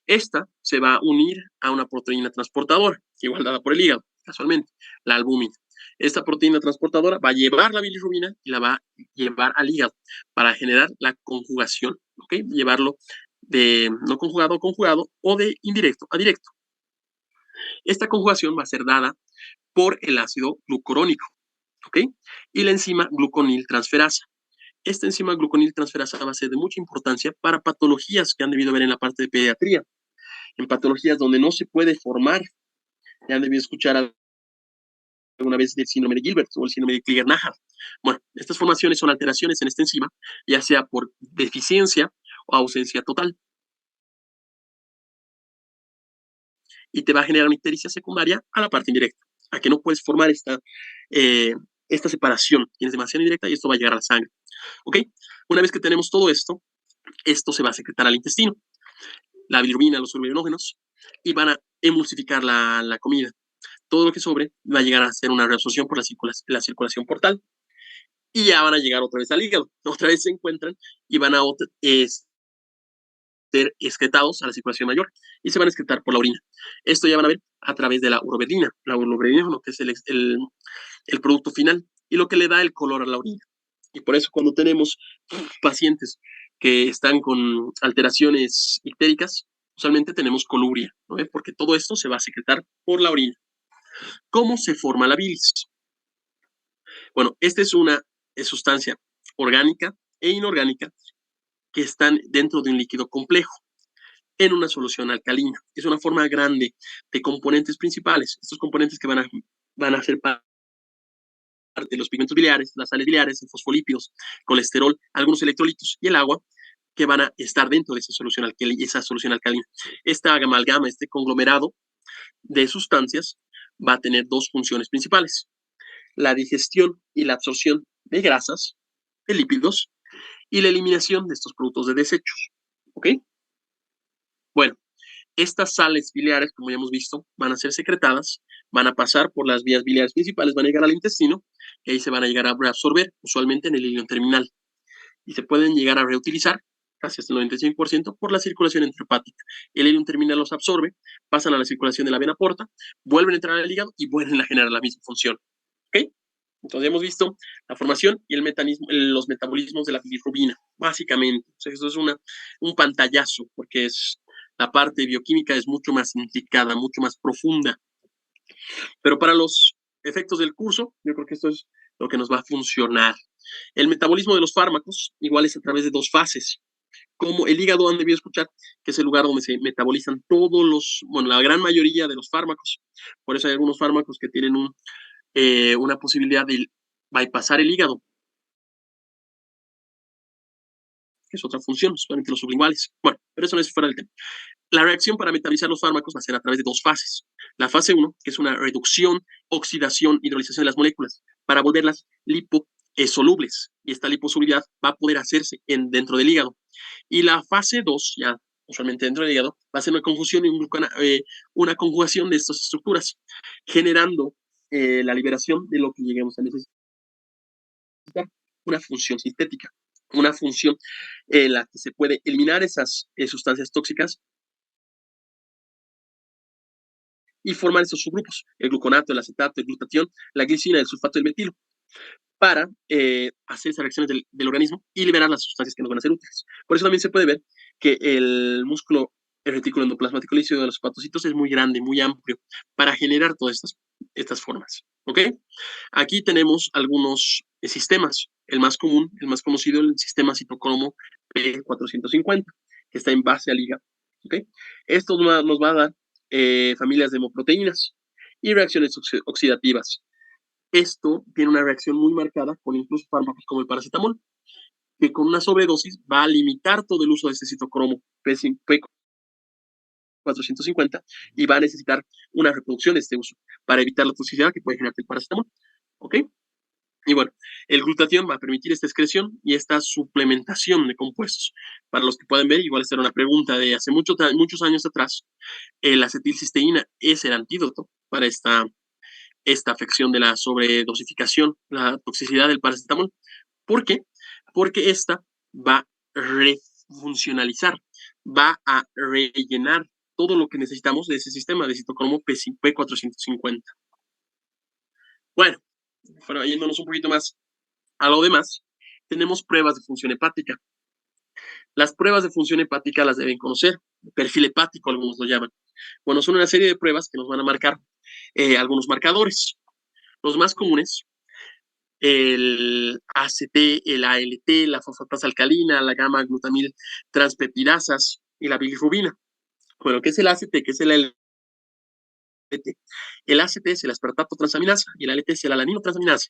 Esta se va a unir a una proteína transportadora, igual dada por el hígado, casualmente, la albúmina. Esta proteína transportadora va a llevar la bilirrubina y la va a llevar al hígado para generar la conjugación, ¿ok? Llevarlo de no conjugado a conjugado o de indirecto a directo. Esta conjugación va a ser dada por el ácido glucurónico, ¿ok? Y la enzima gluconiltransferasa. Esta enzima gluconiltransferasa va a ser de mucha importancia para patologías que han debido ver en la parte de pediatría, en patologías donde no se puede formar. Ya han debido escuchar alguna vez del síndrome de Gilbert o el síndrome de Klinger-Najar. Bueno, estas formaciones son alteraciones en esta enzima, ya sea por deficiencia o ausencia total. Y te va a generar una ictericia secundaria a la parte indirecta, a que no puedes formar esta separación. Tienes demasiado indirecta y esto va a llegar a la sangre. ¿Ok? Una vez que tenemos todo esto, esto se va a secretar al intestino, la bilirrubina, los urobianógenos, y van a emulsificar la comida. Todo lo que sobre va a llegar a ser una reabsorción por la circulación portal y ya van a llegar otra vez al hígado. Otra vez se encuentran y van a ser excretados a la circulación mayor y se van a excretar por la orina. Esto ya van a ver a través de la urovedrina, lo que es el producto final y lo que le da el color a la orina. Y por eso cuando tenemos pacientes que están con alteraciones ictéricas, usualmente tenemos coluria, ¿no? Porque todo esto se va a secretar por la orina. ¿Cómo se forma la bilis? Bueno, esta es una sustancia orgánica e inorgánica que están dentro de un líquido complejo en una solución alcalina. Es una forma grande de componentes principales. Estos componentes que van a ser parte de los pigmentos biliares, las sales biliares, los fosfolípidos, colesterol, algunos electrolitos y el agua que van a estar dentro de esa solución alcalina. Esta amalgama, este conglomerado, de sustancias va a tener dos funciones principales: la digestión y la absorción de grasas, de lípidos, y la eliminación de estos productos de desechos. ¿Ok? Bueno, estas sales biliares, como ya hemos visto, van a ser secretadas, van a pasar por las vías biliares principales, van a llegar al intestino y ahí se van a llegar a reabsorber, usualmente en el ileón terminal. Y se pueden llegar a reutilizar casi hasta el 95% por la circulación intrahepática. El ileón terminal los absorbe, pasan a la circulación de la vena porta, vuelven a entrar al hígado y vuelven a generar la misma función. ¿Ok? Entonces hemos visto la formación y los metabolismos de la bilirrubina, básicamente. O sea, eso es un pantallazo, porque la parte bioquímica es mucho más intrincada, mucho más profunda. Pero para los efectos del curso, yo creo que esto es lo que nos va a funcionar. El metabolismo de los fármacos igual es a través de dos fases. Como el hígado han debido escuchar, que es el lugar donde se metabolizan la gran mayoría de los fármacos. Por eso hay algunos fármacos que tienen una posibilidad de bypassar el hígado, que es otra función, solamente los sublinguales. Bueno, pero eso no es fuera del tema. La reacción para metabolizar los fármacos va a ser a través de dos fases. La fase 1, que es una reducción, oxidación, hidrolización de las moléculas para volverlas liposolubles. Y esta liposolubilidad va a poder hacerse dentro del hígado. Y la fase 2, ya usualmente dentro del hígado, va a ser una conjunción y una conjugación de estas estructuras, generando la liberación de lo que lleguemos a necesitar, una función sintética, una función en la que se puede eliminar esas sustancias tóxicas y formar estos subgrupos: el gluconato, el acetato, el glutatión, la glicina, el sulfato, el metilo, para hacer esas reacciones del organismo y liberar las sustancias que nos van a ser útiles. Por eso también se puede ver que el músculo, el retículo endoplasmático líquido de los hepatocitos es muy grande, muy amplio, para generar todas estas formas. ¿Ok? Aquí tenemos algunos sistemas. El más común, el más conocido, el sistema citocromo P450, que está en base al hígado. ¿Ok? Esto nos va a dar familias de hemoproteínas y reacciones oxidativas. Esto tiene una reacción muy marcada con incluso fármacos como el paracetamol, que con una sobredosis va a limitar todo el uso de este citocromo P450 y va a necesitar una reproducción de este uso para evitar la toxicidad que puede generar el paracetamol. ¿Ok? Y bueno, el glutatión va a permitir esta excreción y esta suplementación de compuestos. Para los que pueden ver, igual esta era una pregunta de hace muchos años atrás, la acetilcisteína es el antídoto para esta afección de la sobredosificación, la toxicidad del paracetamol. ¿Por qué? Porque esta va a refuncionalizar, va a rellenar todo lo que necesitamos de ese sistema de citocromo P450. Bueno, yéndonos un poquito más a lo demás, tenemos pruebas de función hepática. Las pruebas de función hepática las deben conocer, perfil hepático algunos lo llaman. Bueno, son una serie de pruebas que nos van a marcar algunos marcadores. Los más comunes: el ACT, el ALT, la fosfatasa alcalina, la gamma-glutamil transpeptidasas y la bilirrubina. Bueno, ¿qué es el ACT? ¿Qué es el ALT? El ACT es el aspartato transaminasa y el ALT es el alanino transaminasa.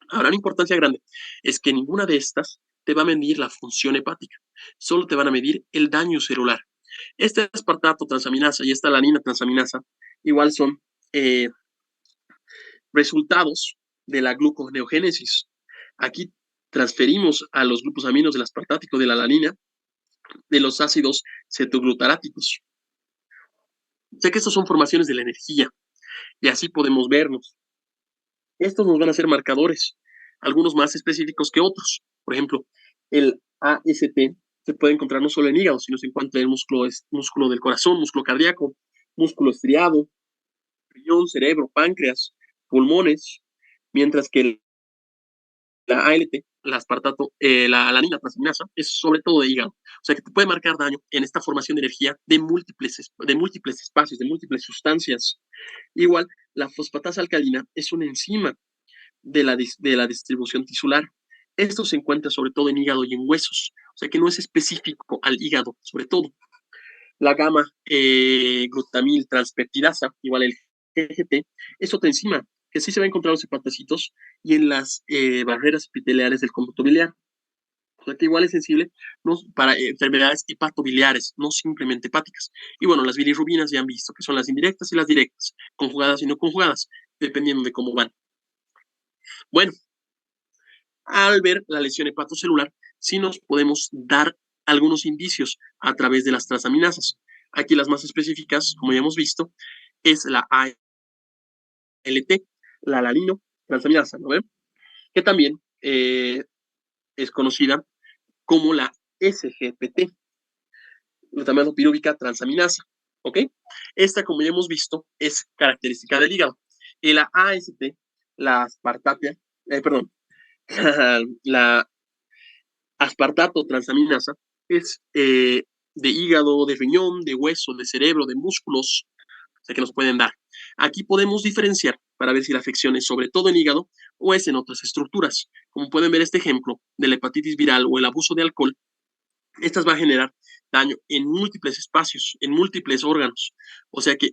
Ahora, una importancia grande es que ninguna de estas te va a medir la función hepática, solo te van a medir el daño celular. Este aspartato transaminasa y esta alanina transaminasa igual son resultados de la gluconeogénesis. Aquí transferimos a los glucosaminos del aspartático de la alanina de los ácidos cetoglutaráticos. Sé que estas son formaciones de la energía y así podemos vernos. Estos nos van a ser marcadores, algunos más específicos que otros. Por ejemplo, el AST se puede encontrar no solo en hígado, sino se encuentra en el músculo del corazón, músculo cardíaco, músculo estriado, riñón, cerebro, páncreas, pulmones, mientras que la ALT, la aspartato, la alanina transaminasa, es sobre todo de hígado. O sea que te puede marcar daño en esta formación de energía de múltiples espacios, de múltiples sustancias. Igual, la fosfatasa alcalina es una enzima de la distribución tisular. Esto se encuentra sobre todo en hígado y en huesos, o sea que no es específico al hígado, sobre todo. La gamma glutamil transpeptidasa, igual el GGT, es otra enzima que sí se va a encontrar en los hepatocitos y en las barreras epiteliales del conducto biliar. O sea que igual es sensible, ¿no?, para enfermedades hepatobiliares, no simplemente hepáticas. Y bueno, las bilirrubinas ya han visto que son las indirectas y las directas, conjugadas y no conjugadas, dependiendo de cómo van. Bueno, al ver la lesión hepatocelular, sí nos podemos dar algunos indicios a través de las transaminasas. Aquí las más específicas, como ya hemos visto, es la ALT, la alanino transaminasa, ¿no ven? Que también es conocida como la SGPT, también piruvica transaminasa, ¿ok? Esta, como ya hemos visto, es característica del hígado. Y la AST, la aspartate, perdón, la aspartato transaminasa, es de hígado, de riñón, de hueso, de cerebro, de músculos, o sea, que nos pueden dar. Aquí podemos diferenciar para ver si la afección es sobre todo en hígado o es en otras estructuras. Como pueden ver este ejemplo de la hepatitis viral o el abuso de alcohol, estas van a generar daño en múltiples espacios, en múltiples órganos. O sea que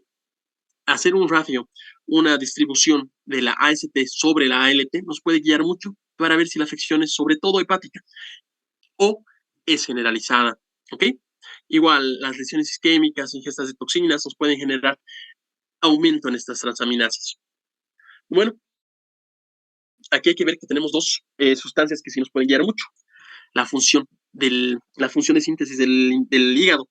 hacer un ratio, una distribución de la AST sobre la ALT nos puede guiar mucho para ver si la afección es sobre todo hepática o es generalizada, ¿ok? Igual, las lesiones isquémicas, ingestas de toxinas nos pueden generar aumento en estas transaminasas. Bueno, aquí hay que ver que tenemos dos sustancias que sí nos pueden guiar mucho. La función de síntesis del hígado.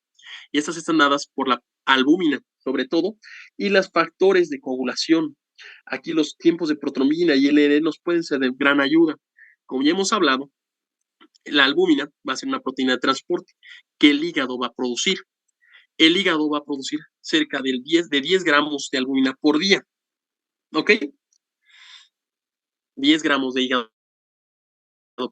Y estas están dadas por la albúmina, sobre todo, y los factores de coagulación. Aquí los tiempos de protrombina y LR nos pueden ser de gran ayuda. Como ya hemos hablado, la albúmina va a ser una proteína de transporte que el hígado va a producir. El hígado va a producir cerca de 10 gramos de albúmina por día. ¿Ok? 10 gramos de hígado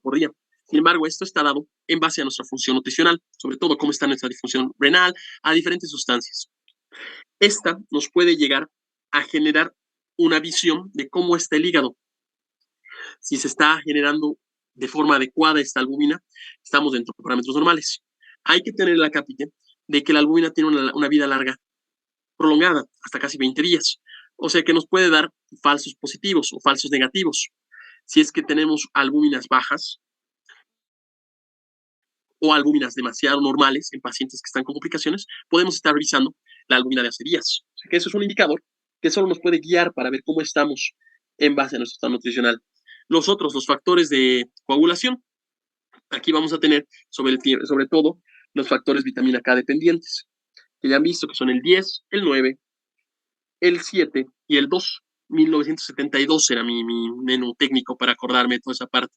por día. Sin embargo, esto está dado en base a nuestra función nutricional, sobre todo cómo está nuestra disfunción renal, a diferentes sustancias. Esta nos puede llegar a generar una visión de cómo está el hígado. Si se está generando de forma adecuada esta albúmina, estamos dentro de parámetros normales. Hay que tener la capite de que la albúmina tiene una vida larga prolongada, hasta casi 20 días. O sea que nos puede dar falsos positivos o falsos negativos. Si es que tenemos albúminas bajas o albúminas demasiado normales en pacientes que están con complicaciones, podemos estar revisando la albúmina de hace días. O sea que eso es un indicador que solo nos puede guiar para ver cómo estamos en base a nuestro estado nutricional. Los factores de coagulación, aquí vamos a tener sobre todo los factores vitamina K dependientes, que ya han visto que son el 10, el 9, el 7 y el 2. 1972 era mi menú técnico para acordarme de toda esa parte.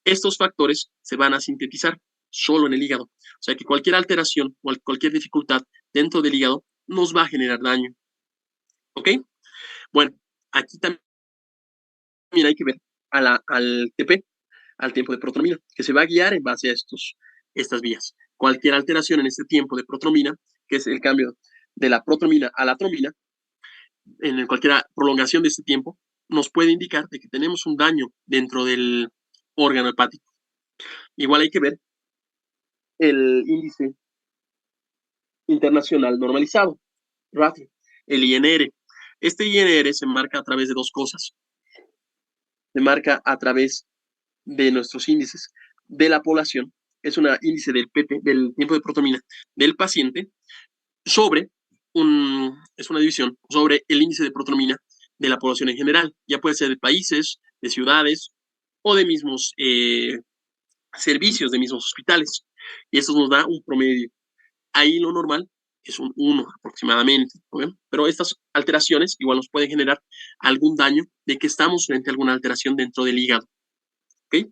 Estos factores se van a sintetizar solo en el hígado. O sea que cualquier alteración o cualquier dificultad dentro del hígado nos va a generar daño. ¿Ok? Bueno, aquí también hay que ver al TP, al tiempo de protrombina, que se va a guiar en base a estas vías. Cualquier alteración en este tiempo de protrombina, que es el cambio de la protrombina a la trombina, en cualquier prolongación de este tiempo, nos puede indicar de que tenemos un daño dentro del órgano hepático. Igual hay que ver el índice internacional normalizado, ratio, el INR. Este INR se marca a través de dos cosas. Se marca a través de nuestros índices de la población, es un índice del PP, del tiempo de protrombina del paciente, sobre es una división sobre el índice de protrombina de la población en general. Ya puede ser de países, de ciudades o de mismos servicios, de mismos hospitales. Y eso nos da un promedio. Ahí lo normal es un 1 aproximadamente, ¿no? Pero estas alteraciones igual nos pueden generar algún daño de que estamos frente a alguna alteración dentro del hígado. ¿Ok?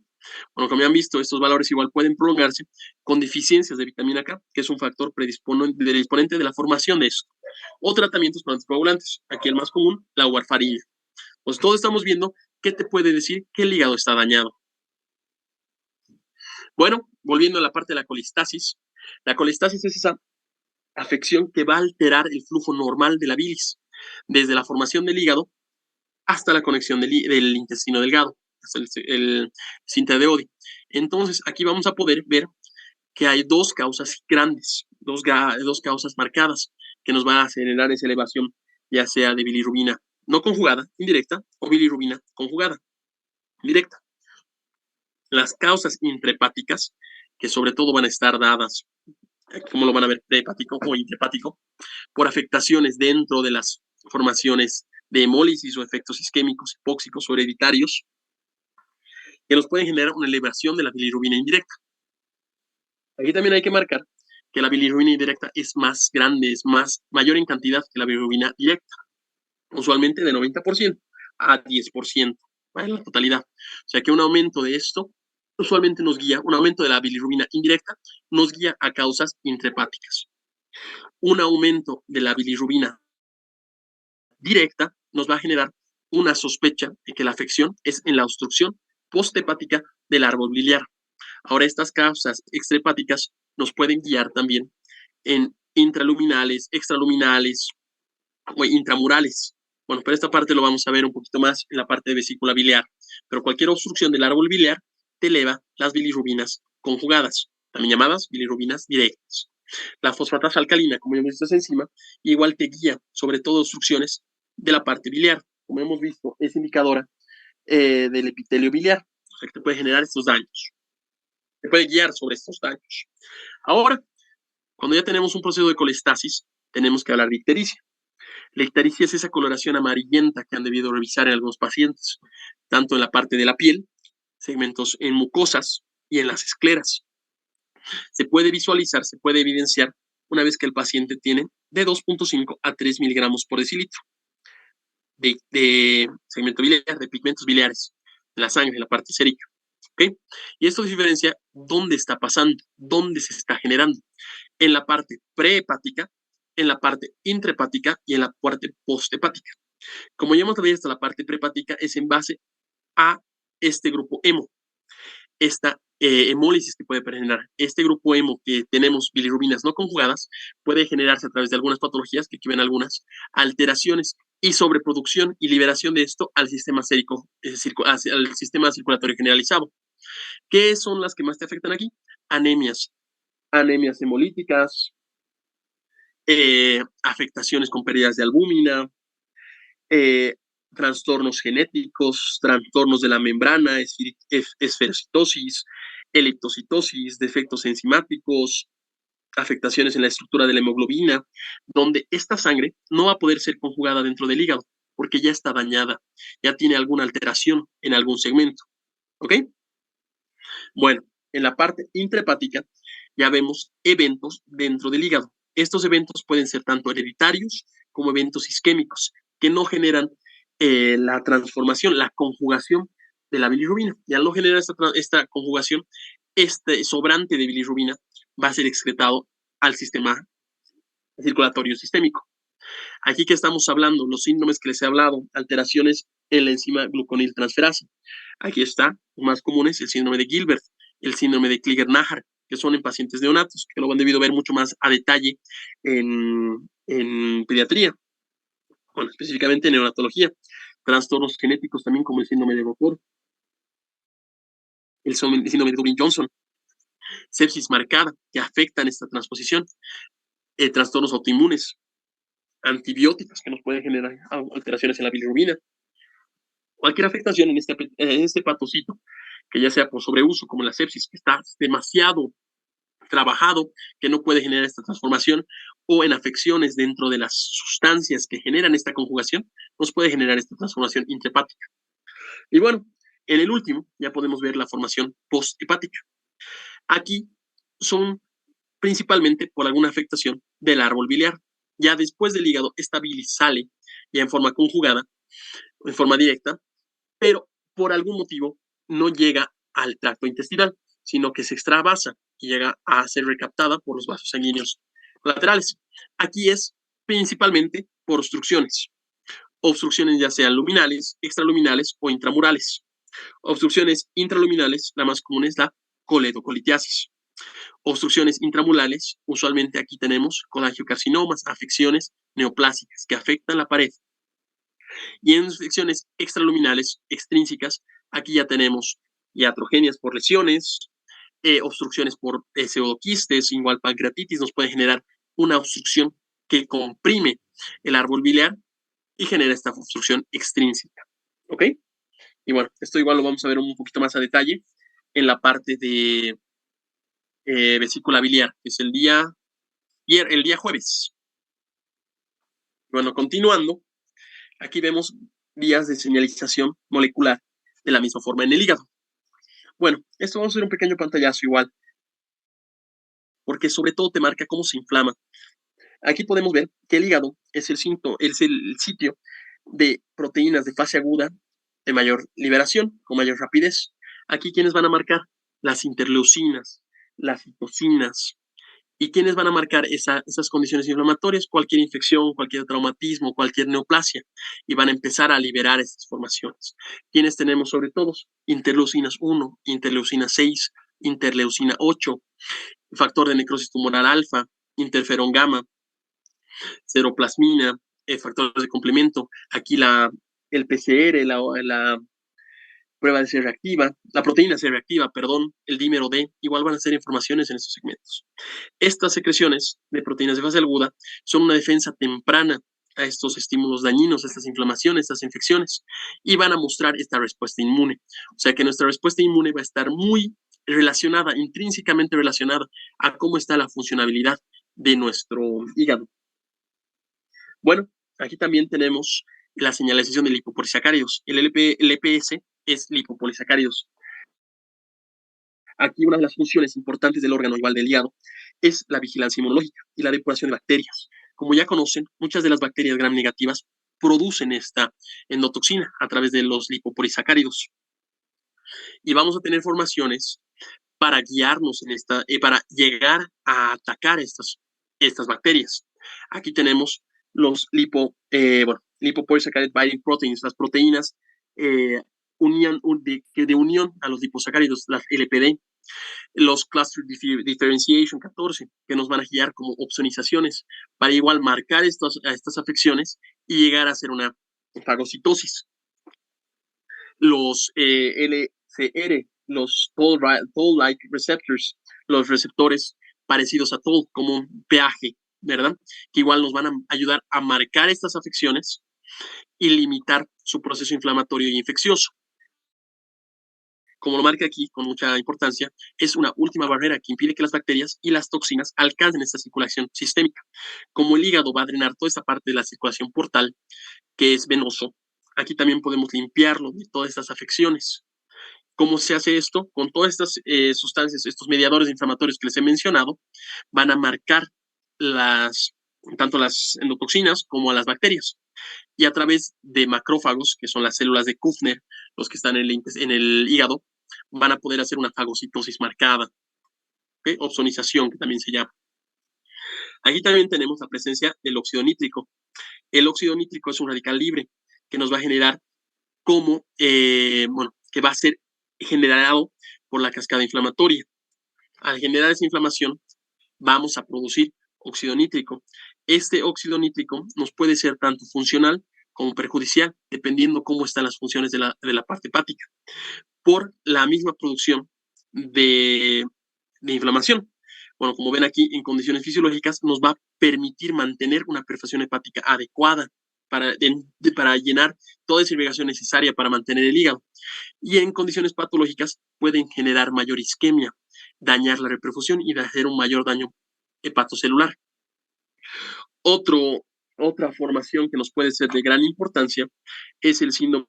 Bueno, como ya han visto, estos valores igual pueden prolongarse con deficiencias de vitamina K, que es un factor predisponente de la formación de esto. O tratamientos con anticoagulantes. Aquí el más común, la warfarina. Pues todos estamos viendo qué te puede decir que el hígado está dañado. Bueno, volviendo a la parte de la colistasis. La colistasis es esa afección que va a alterar el flujo normal de la bilis, desde la formación del hígado hasta la conexión del intestino delgado, hasta el cinta de Oddi. Entonces, aquí vamos a poder ver que hay dos causas grandes, dos causas marcadas que nos van a generar esa elevación, ya sea de bilirrubina no conjugada, indirecta, o bilirrubina conjugada, directa. Las causas intrahepáticas, que sobre todo van a estar dadas, como lo van a ver, prehepático o intrahepático, por afectaciones dentro de las formaciones de hemólisis o efectos isquémicos, hipóxicos o hereditarios, que nos pueden generar una elevación de la bilirrubina indirecta. Aquí también hay que marcar que la bilirrubina indirecta es más grande, es mayor en cantidad que la bilirrubina directa, usualmente de 90% a 10% en la totalidad. O sea que un aumento de esto usualmente nos guía, un aumento de la bilirrubina indirecta nos guía a causas intrahepáticas. Un aumento de la bilirrubina directa nos va a generar una sospecha de que la afección es en la obstrucción posthepática del árbol biliar. Ahora, estas causas extrahepáticas nos pueden guiar también en intraluminales, extraluminales o intramurales. Bueno, pero esta parte lo vamos a ver un poquito más en la parte de vesícula biliar. Pero cualquier obstrucción del árbol biliar te eleva las bilirrubinas conjugadas, también llamadas bilirrubinas directas. La fosfatasa alcalina, como hemos visto, esta enzima, igual te guía sobre todo obstrucciones de la parte biliar. Como hemos visto, es indicadora del epitelio biliar, o sea que te puede generar estos daños. Te puede guiar sobre estos daños. Ahora, cuando ya tenemos un proceso de colestasis, tenemos que hablar de ictericia. La ictericia es esa coloración amarillenta que han debido revisar en algunos pacientes, tanto en la parte de la piel, segmentos en mucosas y en las escleras. Se puede visualizar, se puede evidenciar una vez que el paciente tiene de 2.5 a 3 miligramos por decilitro de segmento biliar, de pigmentos biliares, en la sangre, en la parte sérica. ¿Okay? Y esto diferencia dónde está pasando, dónde se está generando. En la parte prehepática, en la parte intrahepática y en la parte posthepática. Como ya hemos visto, la parte prehepática es en base a este grupo hemo, esta hemólisis que puede generar. Este grupo hemo que tenemos bilirrubinas no conjugadas puede generarse a través de algunas patologías, que aquí ven algunas, alteraciones y sobreproducción y liberación de esto al sistema sérico, es decir, al sistema circulatorio generalizado. ¿Qué son las que más te afectan aquí? Anemias hemolíticas, afectaciones con pérdidas de albúmina, trastornos genéticos, trastornos de la membrana, esferocitosis, electrocitosis, defectos enzimáticos, afectaciones en la estructura de la hemoglobina, donde esta sangre no va a poder ser conjugada dentro del hígado porque ya está dañada, ya tiene alguna alteración en algún segmento. ¿Ok? Bueno, en la parte intrahepática ya vemos eventos dentro del hígado. Estos eventos pueden ser tanto hereditarios como eventos isquémicos que no generan la transformación, la conjugación de la bilirrubina. Y al no generar esta conjugación, este sobrante de bilirrubina va a ser excretado al sistema circulatorio sistémico. Aquí que estamos hablando, los síndromes que les he hablado, alteraciones en la enzima gluconiltransferasa. Aquí está, los más comunes, el síndrome de Gilbert, el síndrome de Klinger-Najar, que son en pacientes neonatos, que lo han debido ver mucho más a detalle en pediatría, bueno, específicamente en neonatología. Trastornos genéticos también como el síndrome de Rotor, el síndrome de Durbin-Johnson, sepsis marcada, que afectan esta transposición, trastornos autoinmunes, antibióticos que nos pueden generar alteraciones en la bilirrubina. Cualquier afectación en este patocito, que ya sea por sobreuso, como la sepsis, que está demasiado trabajado, que no puede generar esta transformación, o en afecciones dentro de las sustancias que generan esta conjugación, nos puede generar esta transformación intrahepática. Y bueno, en el último ya podemos ver la formación posthepática. Aquí son principalmente por alguna afectación del árbol biliar. Ya después del hígado, esta bilis sale ya en forma conjugada, en forma directa, pero por algún motivo no llega al tracto intestinal, sino que se extravasa y llega a ser recaptada por los vasos sanguíneos laterales. Aquí es principalmente por obstrucciones. Obstrucciones ya sean luminales, extraluminales o intramurales. Obstrucciones intraluminales, la más común es la coledocolitiasis. Obstrucciones intramurales, usualmente aquí tenemos colangiocarcinomas, afecciones neoplásicas que afectan la pared. Y en infecciones extraluminales extrínsecas, aquí ya tenemos iatrogenias por lesiones, obstrucciones por pseudoquistes, igual pancreatitis, nos puede generar una obstrucción que comprime el árbol biliar y genera esta obstrucción extrínseca. ¿Ok? Y bueno, esto igual lo vamos a ver un poquito más a detalle en la parte de vesícula biliar, que es el día jueves. Bueno, continuando, aquí vemos vías de señalización molecular de la misma forma en el hígado. Bueno, esto vamos a hacer un pequeño pantallazo igual, porque sobre todo te marca cómo se inflama. Aquí podemos ver que el hígado es el sitio de proteínas de fase aguda de mayor liberación, con mayor rapidez. Aquí, ¿quiénes van a marcar? Las interleucinas, las citocinas. ¿Y quiénes van a marcar esas condiciones inflamatorias? Cualquier infección, cualquier traumatismo, cualquier neoplasia. Y van a empezar a liberar estas formaciones. ¿Quiénes tenemos sobre todo? Interleucinas 1, interleucina 6, interleucina 8, factor de necrosis tumoral alfa, interferón gamma, seroplasmina, factores de complemento. Aquí el PCR, la prueba de C reactiva, la proteína C reactiva, perdón, el dímero D, igual van a ser informaciones en estos segmentos. Estas secreciones de proteínas de fase aguda son una defensa temprana a estos estímulos dañinos, a estas inflamaciones, estas infecciones, y van a mostrar esta respuesta inmune. O sea que nuestra respuesta inmune va a estar muy relacionada, intrínsecamente relacionada a cómo está la funcionabilidad de nuestro hígado. Bueno, aquí también tenemos la señalización de lipopolisacáridos. El LPS es lipopolisacáridos. Aquí una de las funciones importantes del órgano, igual del hígado, es la vigilancia inmunológica y la depuración de bacterias. Como ya conocen, muchas de las bacterias gram negativas producen esta endotoxina a través de los lipopolisacáridos. Y vamos a tener formaciones para guiarnos para llegar a atacar estas bacterias. Aquí tenemos los lipopolysaccharide binding proteins, las proteínas de unión a los liposacáridos, las LPD, los cluster differentiation 14, que nos van a guiar como opsonizaciones para igual marcar estas afecciones y llegar a hacer una fagocitosis. Los LCR, los toll-like receptors, los receptores parecidos a toll, como un peaje, ¿verdad? Que igual nos van a ayudar a marcar estas afecciones y limitar su proceso inflamatorio y infeccioso. Como lo marca aquí con mucha importancia, es una última barrera que impide que las bacterias y las toxinas alcancen esta circulación sistémica. Como el hígado va a drenar toda esta parte de la circulación portal, que es venoso, aquí también podemos limpiarlo de todas estas afecciones. ¿Cómo se hace esto? Con todas estas sustancias, estos mediadores inflamatorios que les he mencionado, van a marcar tanto las endotoxinas como a las bacterias. Y a través de macrófagos, que son las células de Kufner, los que están en el hígado, van a poder hacer una fagocitosis marcada, ¿okay? Opsonización, que también se llama. Aquí también tenemos la presencia del óxido nítrico. El óxido nítrico es un radical libre que nos va a generar que va a ser generado por la cascada inflamatoria. Al generar esa inflamación, vamos a producir óxido nítrico. Este óxido nítrico nos puede ser tanto funcional como perjudicial, dependiendo cómo están las funciones de la parte hepática, por la misma producción de inflamación. Bueno, como ven aquí, en condiciones fisiológicas nos va a permitir mantener una perfusión hepática adecuada para llenar toda esa irrigación necesaria para mantener el hígado. Y en condiciones patológicas pueden generar mayor isquemia, dañar la reperfusión y hacer un mayor daño hepatocelular. Otra formación que nos puede ser de gran importancia es el síndrome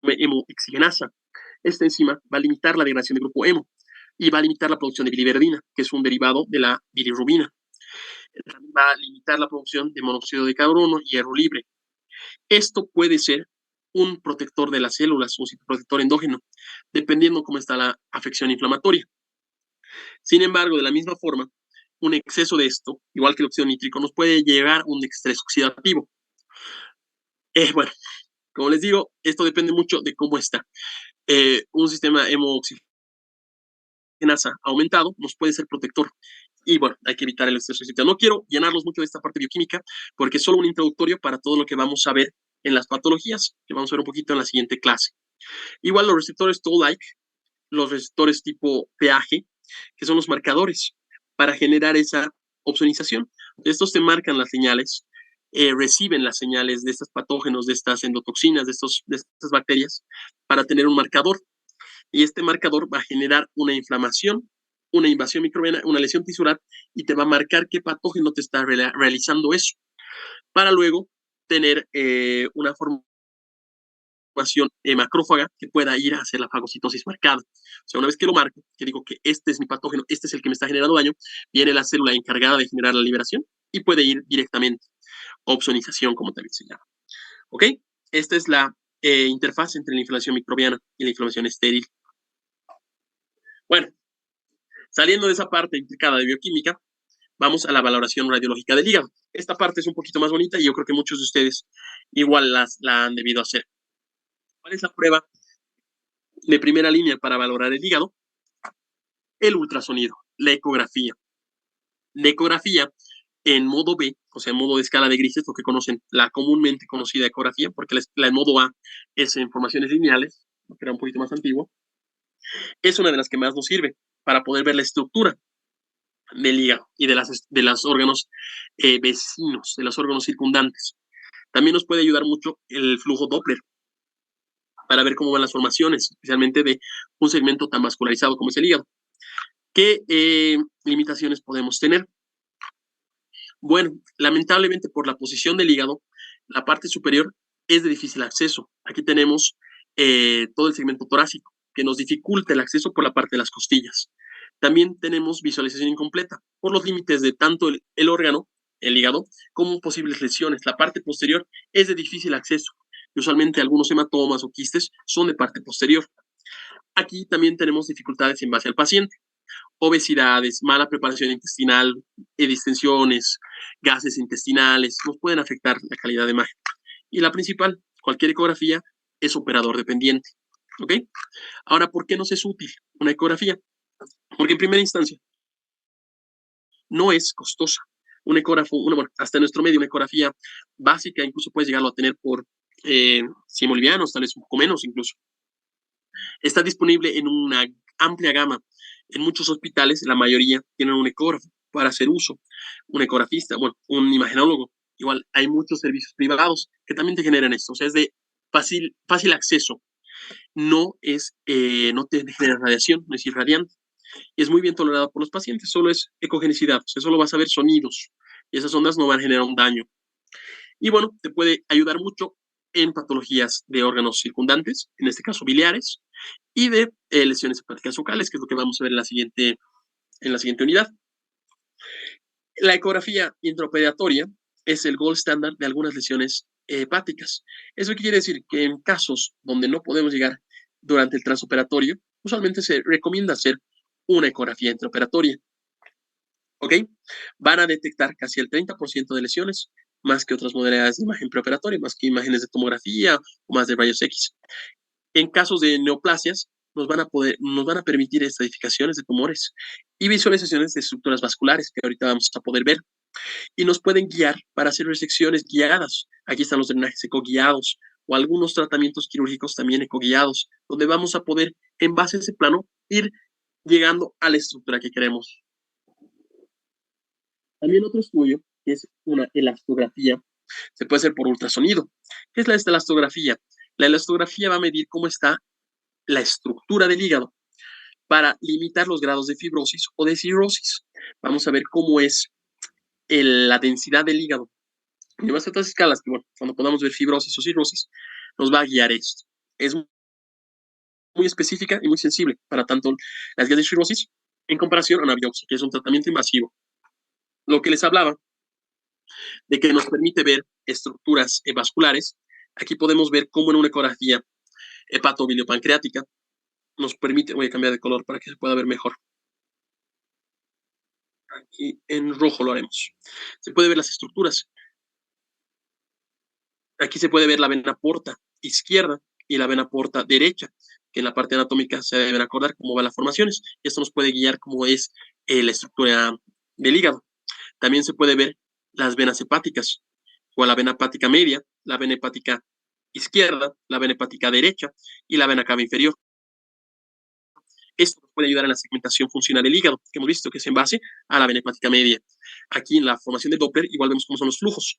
hemoxigenasa. Esta enzima va a limitar la degradación del grupo hemo y va a limitar la producción de biliverdina, que es un derivado de la bilirrubina. También va a limitar la producción de monóxido de carbono y hierro libre. Esto puede ser un protector de las células, un citoprotector endógeno, dependiendo cómo está la afección inflamatoria. Sin embargo, de la misma forma, un exceso de esto, igual que el óxido nítrico, nos puede llevar a un estrés oxidativo. Bueno, como les digo, esto depende mucho de cómo está. Un sistema hemooxigenasa aumentado nos puede ser protector. Y bueno, hay que evitar el estrés oxidativo. No quiero llenarlos mucho de esta parte bioquímica porque es solo un introductorio para todo lo que vamos a ver en las patologías, que vamos a ver un poquito en la siguiente clase. Igual los receptores toll-like, los receptores tipo peaje, que son los marcadores para generar esa opsonización. Estos te marcan las señales, reciben las señales de estos patógenos, de estas endotoxinas, de estas bacterias, para tener un marcador. y este marcador va a generar una inflamación, una invasión microbiana, una lesión tisular, y te va a marcar qué patógeno te está realizando eso, para luego tener una formación macrófaga que pueda ir a hacer la fagocitosis marcada. O sea, una vez que lo marco, que digo que este es mi patógeno, este es el que me está generando daño, viene la célula encargada de generar la liberación y puede ir directamente. Opsonización, como también se llama. ¿Ok? Esta es la interfaz entre la inflamación microbiana y la inflamación estéril. Bueno, saliendo de esa parte implicada de bioquímica, vamos a la valoración radiológica del hígado. Esta parte es un poquito más bonita y yo creo que muchos de ustedes igual la han debido hacer. ¿Cuál es la prueba de primera línea para valorar el hígado? El ultrasonido, la ecografía. La ecografía en modo B, o sea, en modo de escala de grises, lo que conocen, la comúnmente conocida ecografía, porque la en modo A es en formaciones lineales, que era un poquito más antiguo, es una de las que más nos sirve para poder ver la estructura del hígado y de los órganos vecinos, de los órganos circundantes. También nos puede ayudar mucho el flujo Doppler para ver cómo van las formaciones, especialmente de un segmento tan vascularizado como es el hígado. ¿Qué limitaciones podemos tener? Bueno, lamentablemente por la posición del hígado, la parte superior es de difícil acceso. Aquí tenemos todo el segmento torácico, que nos dificulta el acceso por la parte de las costillas. También tenemos visualización incompleta por los límites de tanto el órgano, el hígado, como posibles lesiones. La parte posterior es de difícil acceso. Y usualmente algunos hematomas o quistes son de parte posterior. Aquí también tenemos dificultades en base al paciente. Obesidades, mala preparación intestinal, distensiones, gases intestinales, nos pueden afectar la calidad de imagen. Y la principal, cualquier ecografía es operador dependiente. ¿Ok? Ahora, ¿por qué nos es útil una ecografía? Porque en primera instancia no es costosa. Un ecógrafo, bueno, hasta en nuestro medio, una ecografía básica, incluso puedes llegarlo a tener por 100 bolivianos, tal vez un poco menos incluso. Está disponible en una amplia gama. En muchos hospitales, la mayoría tienen un ecógrafo para hacer uso. Un ecografista, bueno, un imagenólogo. Igual hay muchos servicios privados que también te generan esto. O sea, es de fácil acceso. No te genera radiación, no es irradiante. Y es muy bien tolerado por los pacientes. Solo es ecogenicidad. O sea, solo vas a ver sonidos. Y esas ondas no van a generar un daño. Y bueno, te puede ayudar mucho en patologías de órganos circundantes, en este caso biliares, y de lesiones hepáticas focales, que es lo que vamos a ver en la siguiente unidad. La ecografía intraoperatoria es el gold standard de algunas lesiones hepáticas. ¿Eso quiere decir? Que en casos donde no podemos llegar durante el transoperatorio, usualmente se recomienda hacer una ecografía intraoperatoria. ¿Ok? Van a detectar casi el 30% de lesiones, más que otras modalidades de imagen preoperatoria, más que imágenes de tomografía o más de rayos X. En casos de neoplasias, nos van a permitir estadificaciones de tumores y visualizaciones de estructuras vasculares que ahorita vamos a poder ver. Y nos pueden guiar para hacer resecciones guiadas. Aquí están los drenajes ecoguiados o algunos tratamientos quirúrgicos también ecoguiados, donde vamos a poder, en base a ese plano, ir llegando a la estructura que queremos. También otro estudio, que es una elastografía, se puede hacer por ultrasonido. ¿Qué es la elastografía? La elastografía va a medir cómo está la estructura del hígado para limitar los grados de fibrosis o de cirrosis. Vamos a ver cómo es la densidad del hígado. Y además otras escalas que, bueno, cuando podamos ver fibrosis o cirrosis, nos va a guiar esto. Es muy específica y muy sensible para tanto las guías de cirrosis en comparación a una biopsia, que es un tratamiento invasivo. Lo que les hablaba de que nos permite ver estructuras vasculares. Aquí podemos ver cómo en una ecografía hepatobiliopancreática nos permite, voy a cambiar de color para que se pueda ver mejor. Aquí en rojo lo haremos. Se puede ver las estructuras. Aquí se puede ver la vena porta izquierda y la vena porta derecha, que en la parte anatómica se deben acordar cómo van las formaciones. Y esto nos puede guiar cómo es la estructura del hígado. También se puede ver las venas hepáticas, o la vena hepática media, la vena hepática izquierda, la vena hepática derecha y la vena cava inferior. Esto nos puede ayudar en la segmentación funcional del hígado, que hemos visto que es en base a la vena hepática media. Aquí en la formación de Doppler igual vemos cómo son los flujos.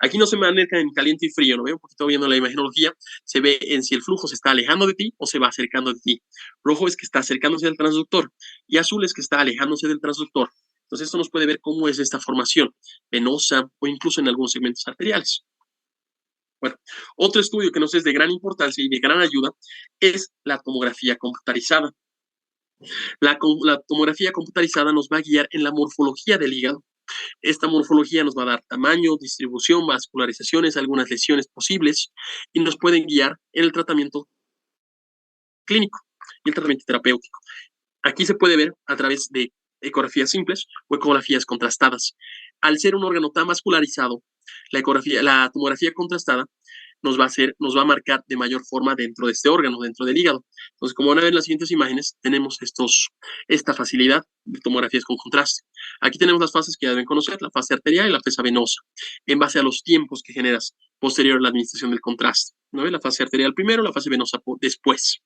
Aquí no se maneja en caliente y frío, ¿no ve? Un poquito viendo la imagenología, se ve en si el flujo se está alejando de ti o se va acercando de ti. Rojo es que está acercándose al transductor y azul es que está alejándose del transductor. Entonces esto nos puede ver cómo es esta formación venosa o incluso en algunos segmentos arteriales. Bueno, otro estudio que nos es de gran importancia y de gran ayuda es la tomografía computarizada. La tomografía computarizada nos va a guiar en la morfología del hígado. Esta morfología nos va a dar tamaño, distribución, vascularizaciones, algunas lesiones posibles y nos pueden guiar en el tratamiento clínico y el tratamiento terapéutico. Aquí se puede ver a través de ecografías simples o ecografías contrastadas. Al ser un órgano tan vascularizado, la tomografía contrastada nos va a marcar de mayor forma dentro de este órgano, dentro del hígado. Entonces, como van a ver en las siguientes imágenes, tenemos esta facilidad de tomografías con contraste. Aquí tenemos las fases que ya deben conocer, la fase arterial y la fase venosa, en base a los tiempos que generas posterior a la administración del contraste. ¿No? La fase arterial primero, la fase venosa después.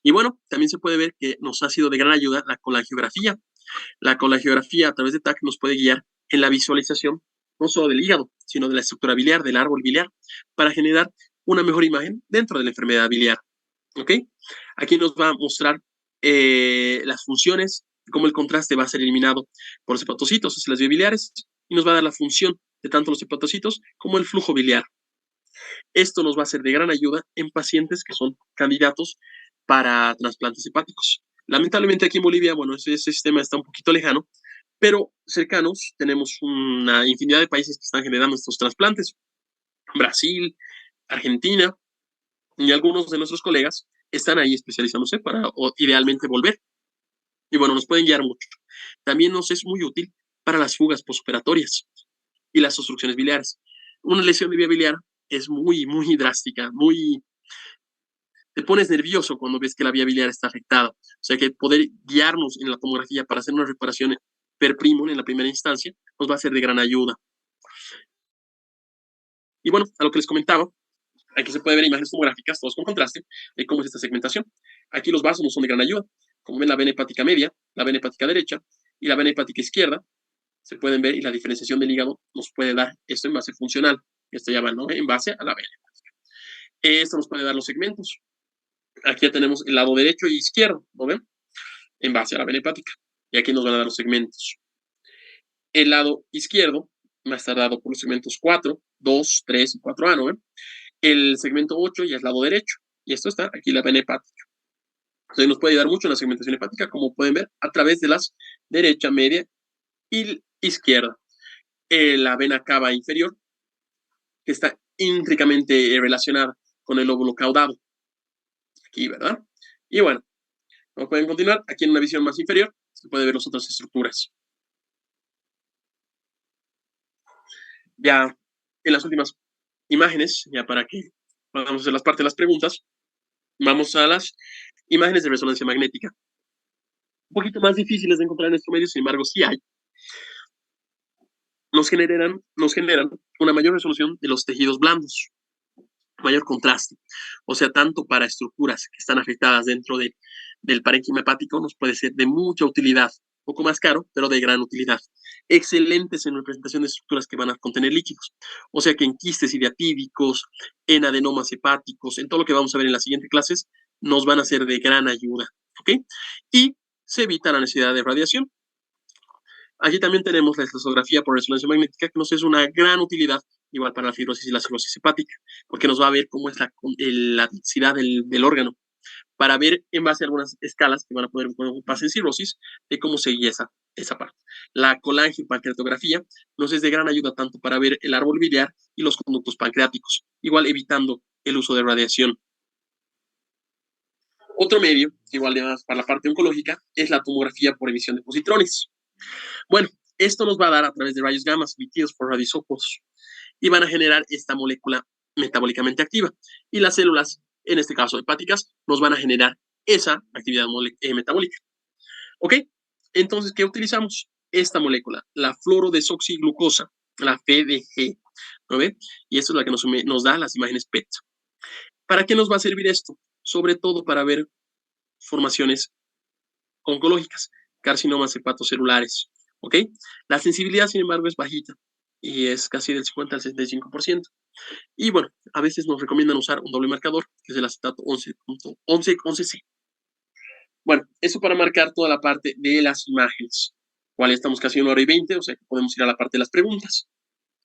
Y bueno, también se puede ver que nos ha sido de gran ayuda la colangiografía. La colangiografía a través de TAC nos puede guiar en la visualización no solo del hígado, sino de la estructura biliar, del árbol biliar, para generar una mejor imagen dentro de la enfermedad biliar. ¿Ok? Aquí nos va a mostrar las funciones, cómo el contraste va a ser eliminado por los hepatocitos, o sea, las vías biliares, y nos va a dar la función de tanto los hepatocitos como el flujo biliar. Esto nos va a ser de gran ayuda en pacientes que son candidatos para trasplantes hepáticos. Lamentablemente aquí en Bolivia, bueno, ese sistema está un poquito lejano, pero cercanos tenemos una infinidad de países que están generando estos trasplantes. Brasil, Argentina y algunos de nuestros colegas están ahí especializándose para idealmente volver. Y bueno, nos pueden guiar mucho. También nos es muy útil para las fugas postoperatorias y las obstrucciones biliares. Una lesión de vía biliar es muy, muy drástica, te pones nervioso cuando ves que la vía biliar está afectada. O sea que poder guiarnos en la tomografía para hacer una reparación per primum en la primera instancia nos va a ser de gran ayuda. Y bueno, a lo que les comentaba, aquí se puede ver imágenes tomográficas, todos con contraste, de cómo es esta segmentación. Aquí los vasos nos son de gran ayuda. Como ven, la vena hepática media, la vena hepática derecha y la vena hepática izquierda se pueden ver y la diferenciación del hígado nos puede dar esto en base funcional. Esto ya va, ¿no? En base a la vena hepática. Esto nos puede dar los segmentos. Aquí ya tenemos el lado derecho y izquierdo, ¿no ven? En base a la vena hepática. Y aquí nos van a dar los segmentos. El lado izquierdo va a estar dado por los segmentos 4, 2, 3 y 4A, ¿no ven? El segmento 8 ya es lado derecho. Y esto está aquí la vena hepática. Entonces nos puede ayudar mucho en la segmentación hepática, como pueden ver, a través de las derecha, media y izquierda. La vena cava inferior, que está íntricamente relacionada con el lóbulo caudado. Aquí, ¿verdad? Y bueno, como pueden continuar, aquí en una visión más inferior se puede ver las otras estructuras. Ya en las últimas imágenes, ya para que podamos hacer las partes de las preguntas, vamos a las imágenes de resonancia magnética. Un poquito más difíciles de encontrar en nuestro medio, sin embargo, sí hay. Nos generan una mayor resolución de los tejidos blandos, mayor contraste. O sea, tanto para estructuras que están afectadas dentro del parénquima hepático, nos puede ser de mucha utilidad. Un poco más caro, pero de gran utilidad. Excelentes en representación de estructuras que van a contener líquidos. O sea que en quistes ideatídicos, en adenomas hepáticos, en todo lo que vamos a ver en las siguientes clases, nos van a ser de gran ayuda. ¿Ok? Y se evita la necesidad de radiación. Aquí también tenemos la elastografía por resonancia magnética, que nos es una gran utilidad, igual para la fibrosis y la cirrosis hepática, porque nos va a ver cómo es la densidad del órgano, para ver en base a algunas escalas que van a poder cuando pase en cirrosis, de cómo seguía esa parte. La colangiopancreatografía nos es de gran ayuda tanto para ver el árbol biliar y los conductos pancreáticos, igual evitando el uso de radiación. Otro medio, igual de para la parte oncológica, es la tomografía por emisión de positrones. Bueno, esto nos va a dar a través de rayos gamma emitidos por radioisótopos y van a generar esta molécula metabólicamente activa. Y las células, en este caso hepáticas, nos van a generar esa actividad metabólica. ¿Ok? Entonces, ¿qué utilizamos? Esta molécula, la fluorodesoxiglucosa, la FDG, ¿no ve? Y esto es la que nos da las imágenes PET. ¿Para qué nos va a servir esto? Sobre todo para ver formaciones oncológicas, carcinomas hepatocelulares, ¿ok? La sensibilidad, sin embargo, es bajita y es casi del 50 al 65%. Y bueno, a veces nos recomiendan usar un doble marcador, que es el acetato 11C. Bueno, eso para marcar toda la parte de las imágenes. Cual estamos casi 1 hora y 20, o sea que podemos ir a la parte de las preguntas.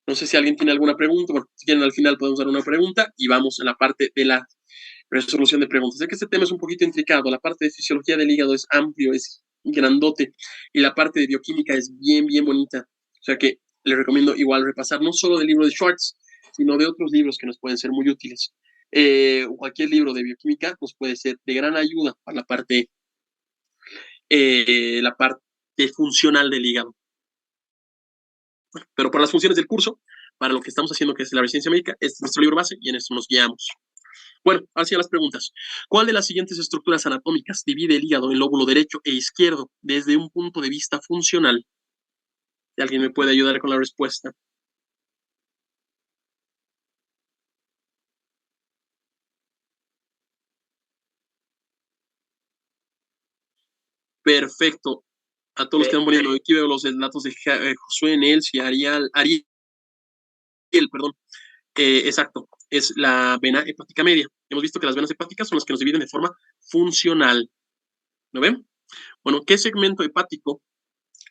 No sé si alguien tiene alguna pregunta. Bueno, si quieren al final podemos dar una pregunta y vamos a la parte de la resolución de preguntas. Sé que este tema es un poquito intricado. La parte de fisiología del hígado es amplio, es grandote, y la parte de bioquímica es bien, bien bonita. O sea que les recomiendo igual repasar no solo del libro de Schwartz, sino de otros libros que nos pueden ser muy útiles. Cualquier libro de bioquímica nos puede ser de gran ayuda para la parte funcional del hígado. Pero para las funciones del curso, para lo que estamos haciendo, que es la residencia médica, este es nuestro libro base y en esto nos guiamos. Bueno, hacia las preguntas. ¿Cuál de las siguientes estructuras anatómicas divide el hígado en lóbulo derecho e izquierdo desde un punto de vista funcional? Si alguien me puede ayudar con la respuesta. Perfecto. A todos los que están poniendo, aquí veo los datos de Josué, Nelsi, Ariel, perdón. Exacto, es la vena hepática media. Hemos visto que las venas hepáticas son las que nos dividen de forma funcional. ¿Lo ven? Bueno, ¿qué segmento hepático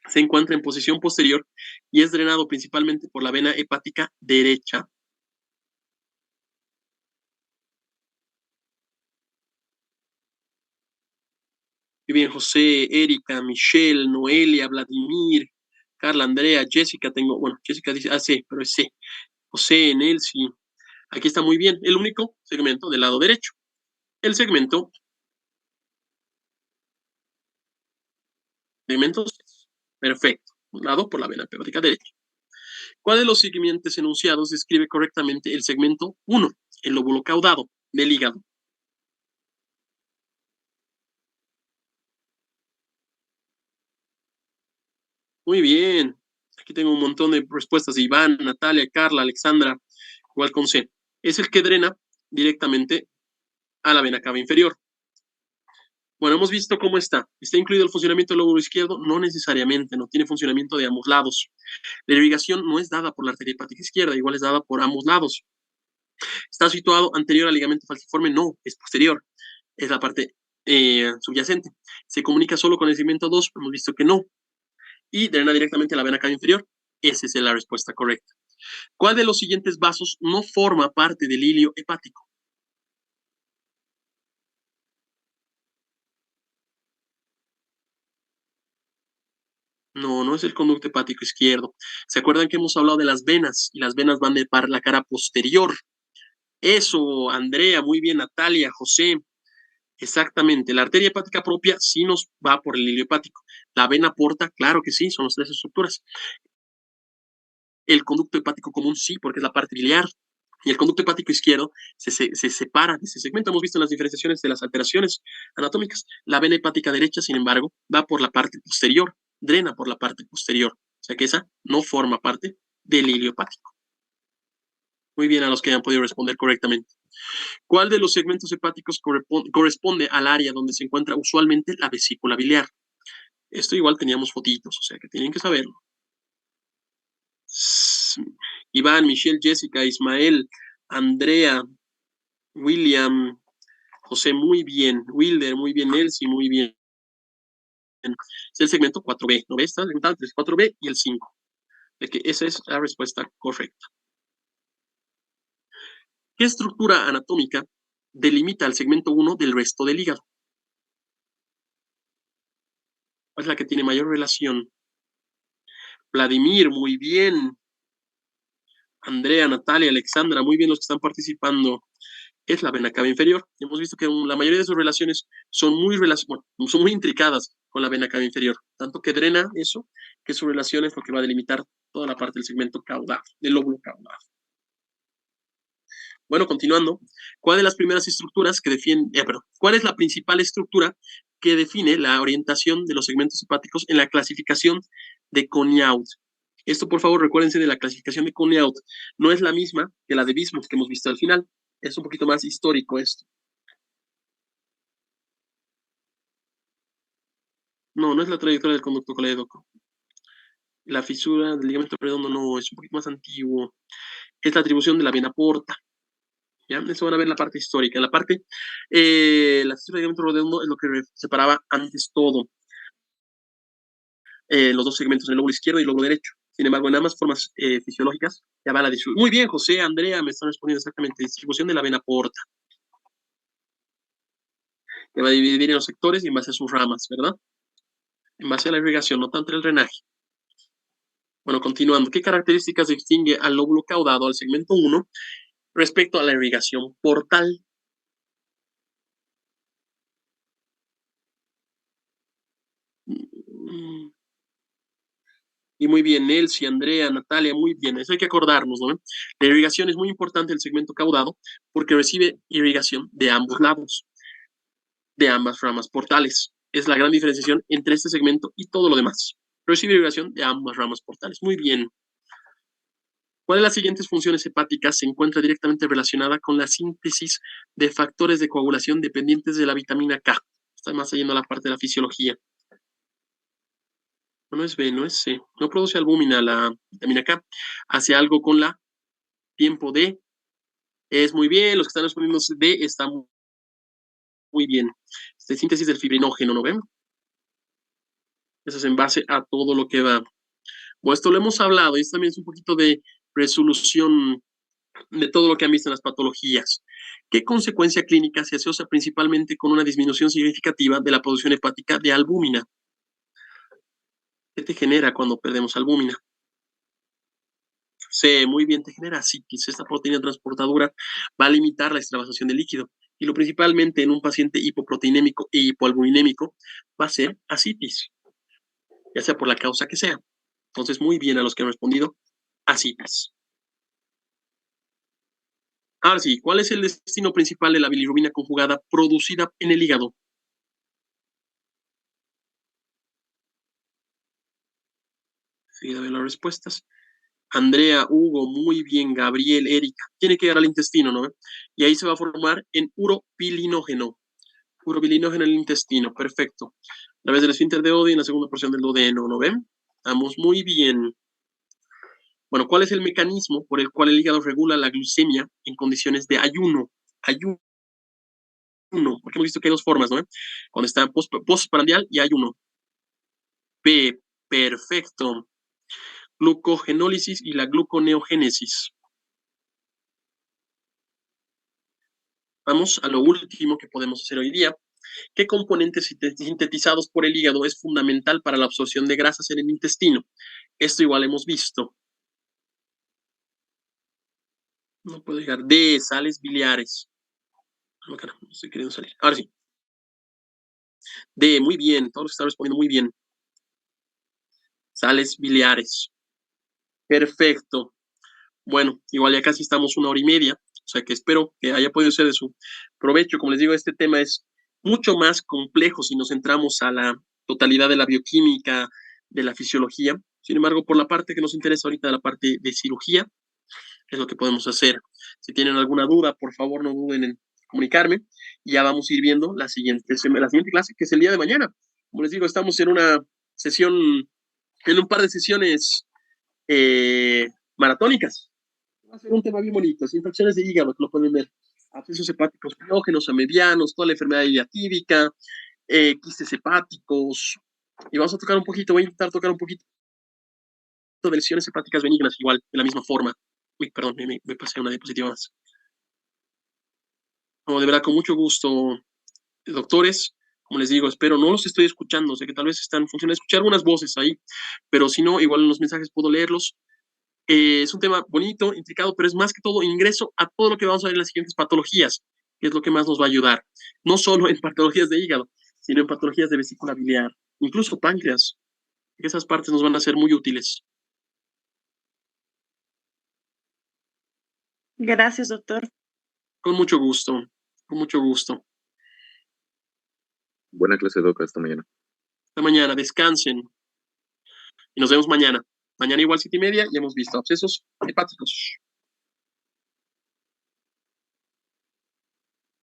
se encuentra en posición posterior y es drenado principalmente por la vena hepática derecha? Muy bien, José, Erika, Michelle, Noelia, Vladimir, Carla, Andrea, Jessica, bueno, Jessica dice, sí, pero es C. José, Nelsi, aquí está muy bien, el único segmento del lado derecho. El segmento perfecto, dado por la vena hepática derecha. ¿Cuál de los siguientes enunciados describe correctamente el segmento 1, el lóbulo caudado del hígado? Muy bien. Aquí tengo un montón de respuestas de Iván, Natalia, Carla, Alexandra, igual con C. Es el que drena directamente a la vena cava inferior. Bueno, hemos visto cómo está. ¿Está incluido el funcionamiento del lóbulo izquierdo? No necesariamente, no tiene funcionamiento de ambos lados. La irrigación no es dada por la arteria hepática izquierda, igual es dada por ambos lados. ¿Está situado anterior al ligamento falciforme? No, es posterior. Es la parte subyacente. ¿Se comunica solo con el segmento 2? Hemos visto que no. Y drena directamente a la vena cava inferior. Esa es la respuesta correcta. ¿Cuál de los siguientes vasos no forma parte del hilio hepático? No, no es el conducto hepático izquierdo. ¿Se acuerdan que hemos hablado de las venas? Y las venas van de para la cara posterior. Eso, Andrea, muy bien, Natalia, José. Exactamente. La arteria hepática propia sí nos va por el hilio hepático. La vena porta, claro que sí, son las tres estructuras. El conducto hepático común sí, porque es la parte biliar. Y el conducto hepático izquierdo se separa de ese segmento. Hemos visto las diferenciaciones de las alteraciones anatómicas. La vena hepática derecha, sin embargo, va por la parte posterior, drena por la parte posterior. O sea que esa no forma parte del hilio hepático. Muy bien a los que hayan podido responder correctamente. ¿Cuál de los segmentos hepáticos corresponde al área donde se encuentra usualmente la vesícula biliar? Esto igual teníamos fotitos, o sea que tienen que saberlo. Iván, Michelle, Jessica, Ismael, Andrea, William, José, muy bien. Wilder, muy bien. Elsie, muy bien. Es el segmento 4B. ¿No ves? Está segmentado entre el 4B y el 5. De que esa es la respuesta correcta. ¿Qué estructura anatómica delimita el segmento 1 del resto del hígado? ¿Cuál es la que tiene mayor relación? Vladimir, muy bien. Andrea, Natalia, Alexandra, muy bien los que están participando. Es la vena cava inferior. Hemos visto que la mayoría de sus relaciones son son muy intricadas con la vena cava inferior, tanto que drena eso, que su relación es lo que va a delimitar toda la parte del segmento caudado, del lóbulo caudado. Bueno, continuando, ¿cuál de las primeras estructuras que definen, cuál es la principal estructura que define la orientación de los segmentos hepáticos en la clasificación de Koniaud? Esto, por favor, recuérdense de la clasificación de Koniaud. No es la misma que la de Bismuth que hemos visto al final. Es un poquito más histórico esto. No, no es la trayectoria del conducto colédoco. La fisura del ligamento redondo no, es un poquito más antiguo. Es la atribución de la vena porta. ¿Ya? Eso van a ver en la parte histórica. En la parte, la fisura del ligamento redondo es lo que separaba antes todo. Los dos segmentos en el lóbulo izquierdo y el lóbulo derecho. Sin embargo, en ambas formas fisiológicas ya va la distribución. Muy bien, José, Andrea, me están respondiendo exactamente. Distribución de la vena porta. Que va a dividir en los sectores y en base a sus ramas, ¿verdad? En base a la irrigación, no tanto el drenaje. Bueno, continuando. ¿Qué características distingue al lóbulo caudado, al segmento 1, respecto a la irrigación portal? Y muy bien, Nelsi, Andrea, Natalia, muy bien. Eso hay que acordarnos, ¿no? La irrigación es muy importante del segmento caudado porque recibe irrigación de ambos lados, de ambas ramas portales. Es la gran diferenciación entre este segmento y todo lo demás. Recibe irrigación de ambas ramas portales. Muy bien. ¿Cuál de las siguientes funciones hepáticas se encuentra directamente relacionada con la síntesis de factores de coagulación dependientes de la vitamina K? Está más yendo a la parte de la fisiología. No es B, no es C. No produce albúmina la vitamina K. Hace algo con la tiempo D. Es muy bien. Los que están respondiendo D están muy bien. Síntesis del fibrinógeno, ¿no ven? Eso es en base a todo lo que va. Bueno, esto lo hemos hablado y esto también es un poquito de resolución de todo lo que han visto en las patologías. ¿Qué consecuencia clínica se asocia principalmente con una disminución significativa de la producción hepática de albúmina? ¿Qué te genera cuando perdemos albúmina? Sí, muy bien, te genera asitis. Esta proteína transportadora va a limitar la extravasación de líquido y lo principalmente en un paciente hipoproteinémico e hipoalbuminémico va a ser asitis, ya sea por la causa que sea. Entonces, muy bien a los que han respondido, asitis. Ahora sí, ¿cuál es el destino principal de la bilirrubina conjugada producida en el hígado? Seguida de las respuestas. Andrea, Hugo, muy bien, Gabriel, Erika. Tiene que llegar al intestino, ¿no? Y ahí se va a formar en uropilinógeno. Uropilinógeno en el intestino, perfecto. A través del esfínter de Oddi en la segunda porción del duodeno, ¿no ven? Estamos muy bien. Bueno, ¿cuál es el mecanismo por el cual el hígado regula la glucemia en condiciones de ayuno? Ayuno, porque hemos visto que hay dos formas, ¿no? Cuando está postprandial y ayuno. P, perfecto. Glucogenólisis y la gluconeogénesis. Vamos a lo último que podemos hacer hoy día. ¿Qué componentes sintetizados por el hígado es fundamental para la absorción de grasas en el intestino? Esto igual hemos visto. No puedo llegar. D, sales biliares. No, caramba, no estoy queriendo salir. Ahora sí. D, muy bien. Todos están respondiendo muy bien. Sales biliares. Perfecto. Bueno, igual ya casi estamos 1 hora y media. O sea que espero que haya podido ser de su provecho. Como les digo, este tema es mucho más complejo si nos centramos a la totalidad de la bioquímica, de la fisiología. Sin embargo, por la parte que nos interesa ahorita, la parte de cirugía, es lo que podemos hacer. Si tienen alguna duda, por favor, no duden en comunicarme. Y ya vamos a ir viendo la siguiente clase, que es el día de mañana. Como les digo, estamos en una sesión, en un par de sesiones maratónicas. Va a ser un tema bien bonito, infecciones de hígado, que lo pueden ver. Abscesos hepáticos piógenos a medianos, toda la enfermedad idiatídica, quistes hepáticos. Y vamos a tocar un poquito, voy a intentar tocar un poquito de lesiones hepáticas benignas, igual, de la misma forma. Uy, perdón, me pasé una diapositiva más. No, de verdad, con mucho gusto, doctores. Como les digo, espero, no los estoy escuchando, sé que tal vez están funcionando, escuché algunas voces ahí, pero si no, igual en los mensajes puedo leerlos. Es un tema bonito, intricado, pero es más que todo ingreso a todo lo que vamos a ver en las siguientes patologías, que es lo que más nos va a ayudar. No solo en patologías de hígado, sino en patologías de vesícula biliar, incluso páncreas. Esas partes nos van a ser muy útiles. Gracias, doctor. Con mucho gusto, con mucho gusto. Buena clase, Doc, hasta mañana. Hasta mañana, descansen y nos vemos mañana. Mañana igual 7:30, ya hemos visto abscesos hepáticos.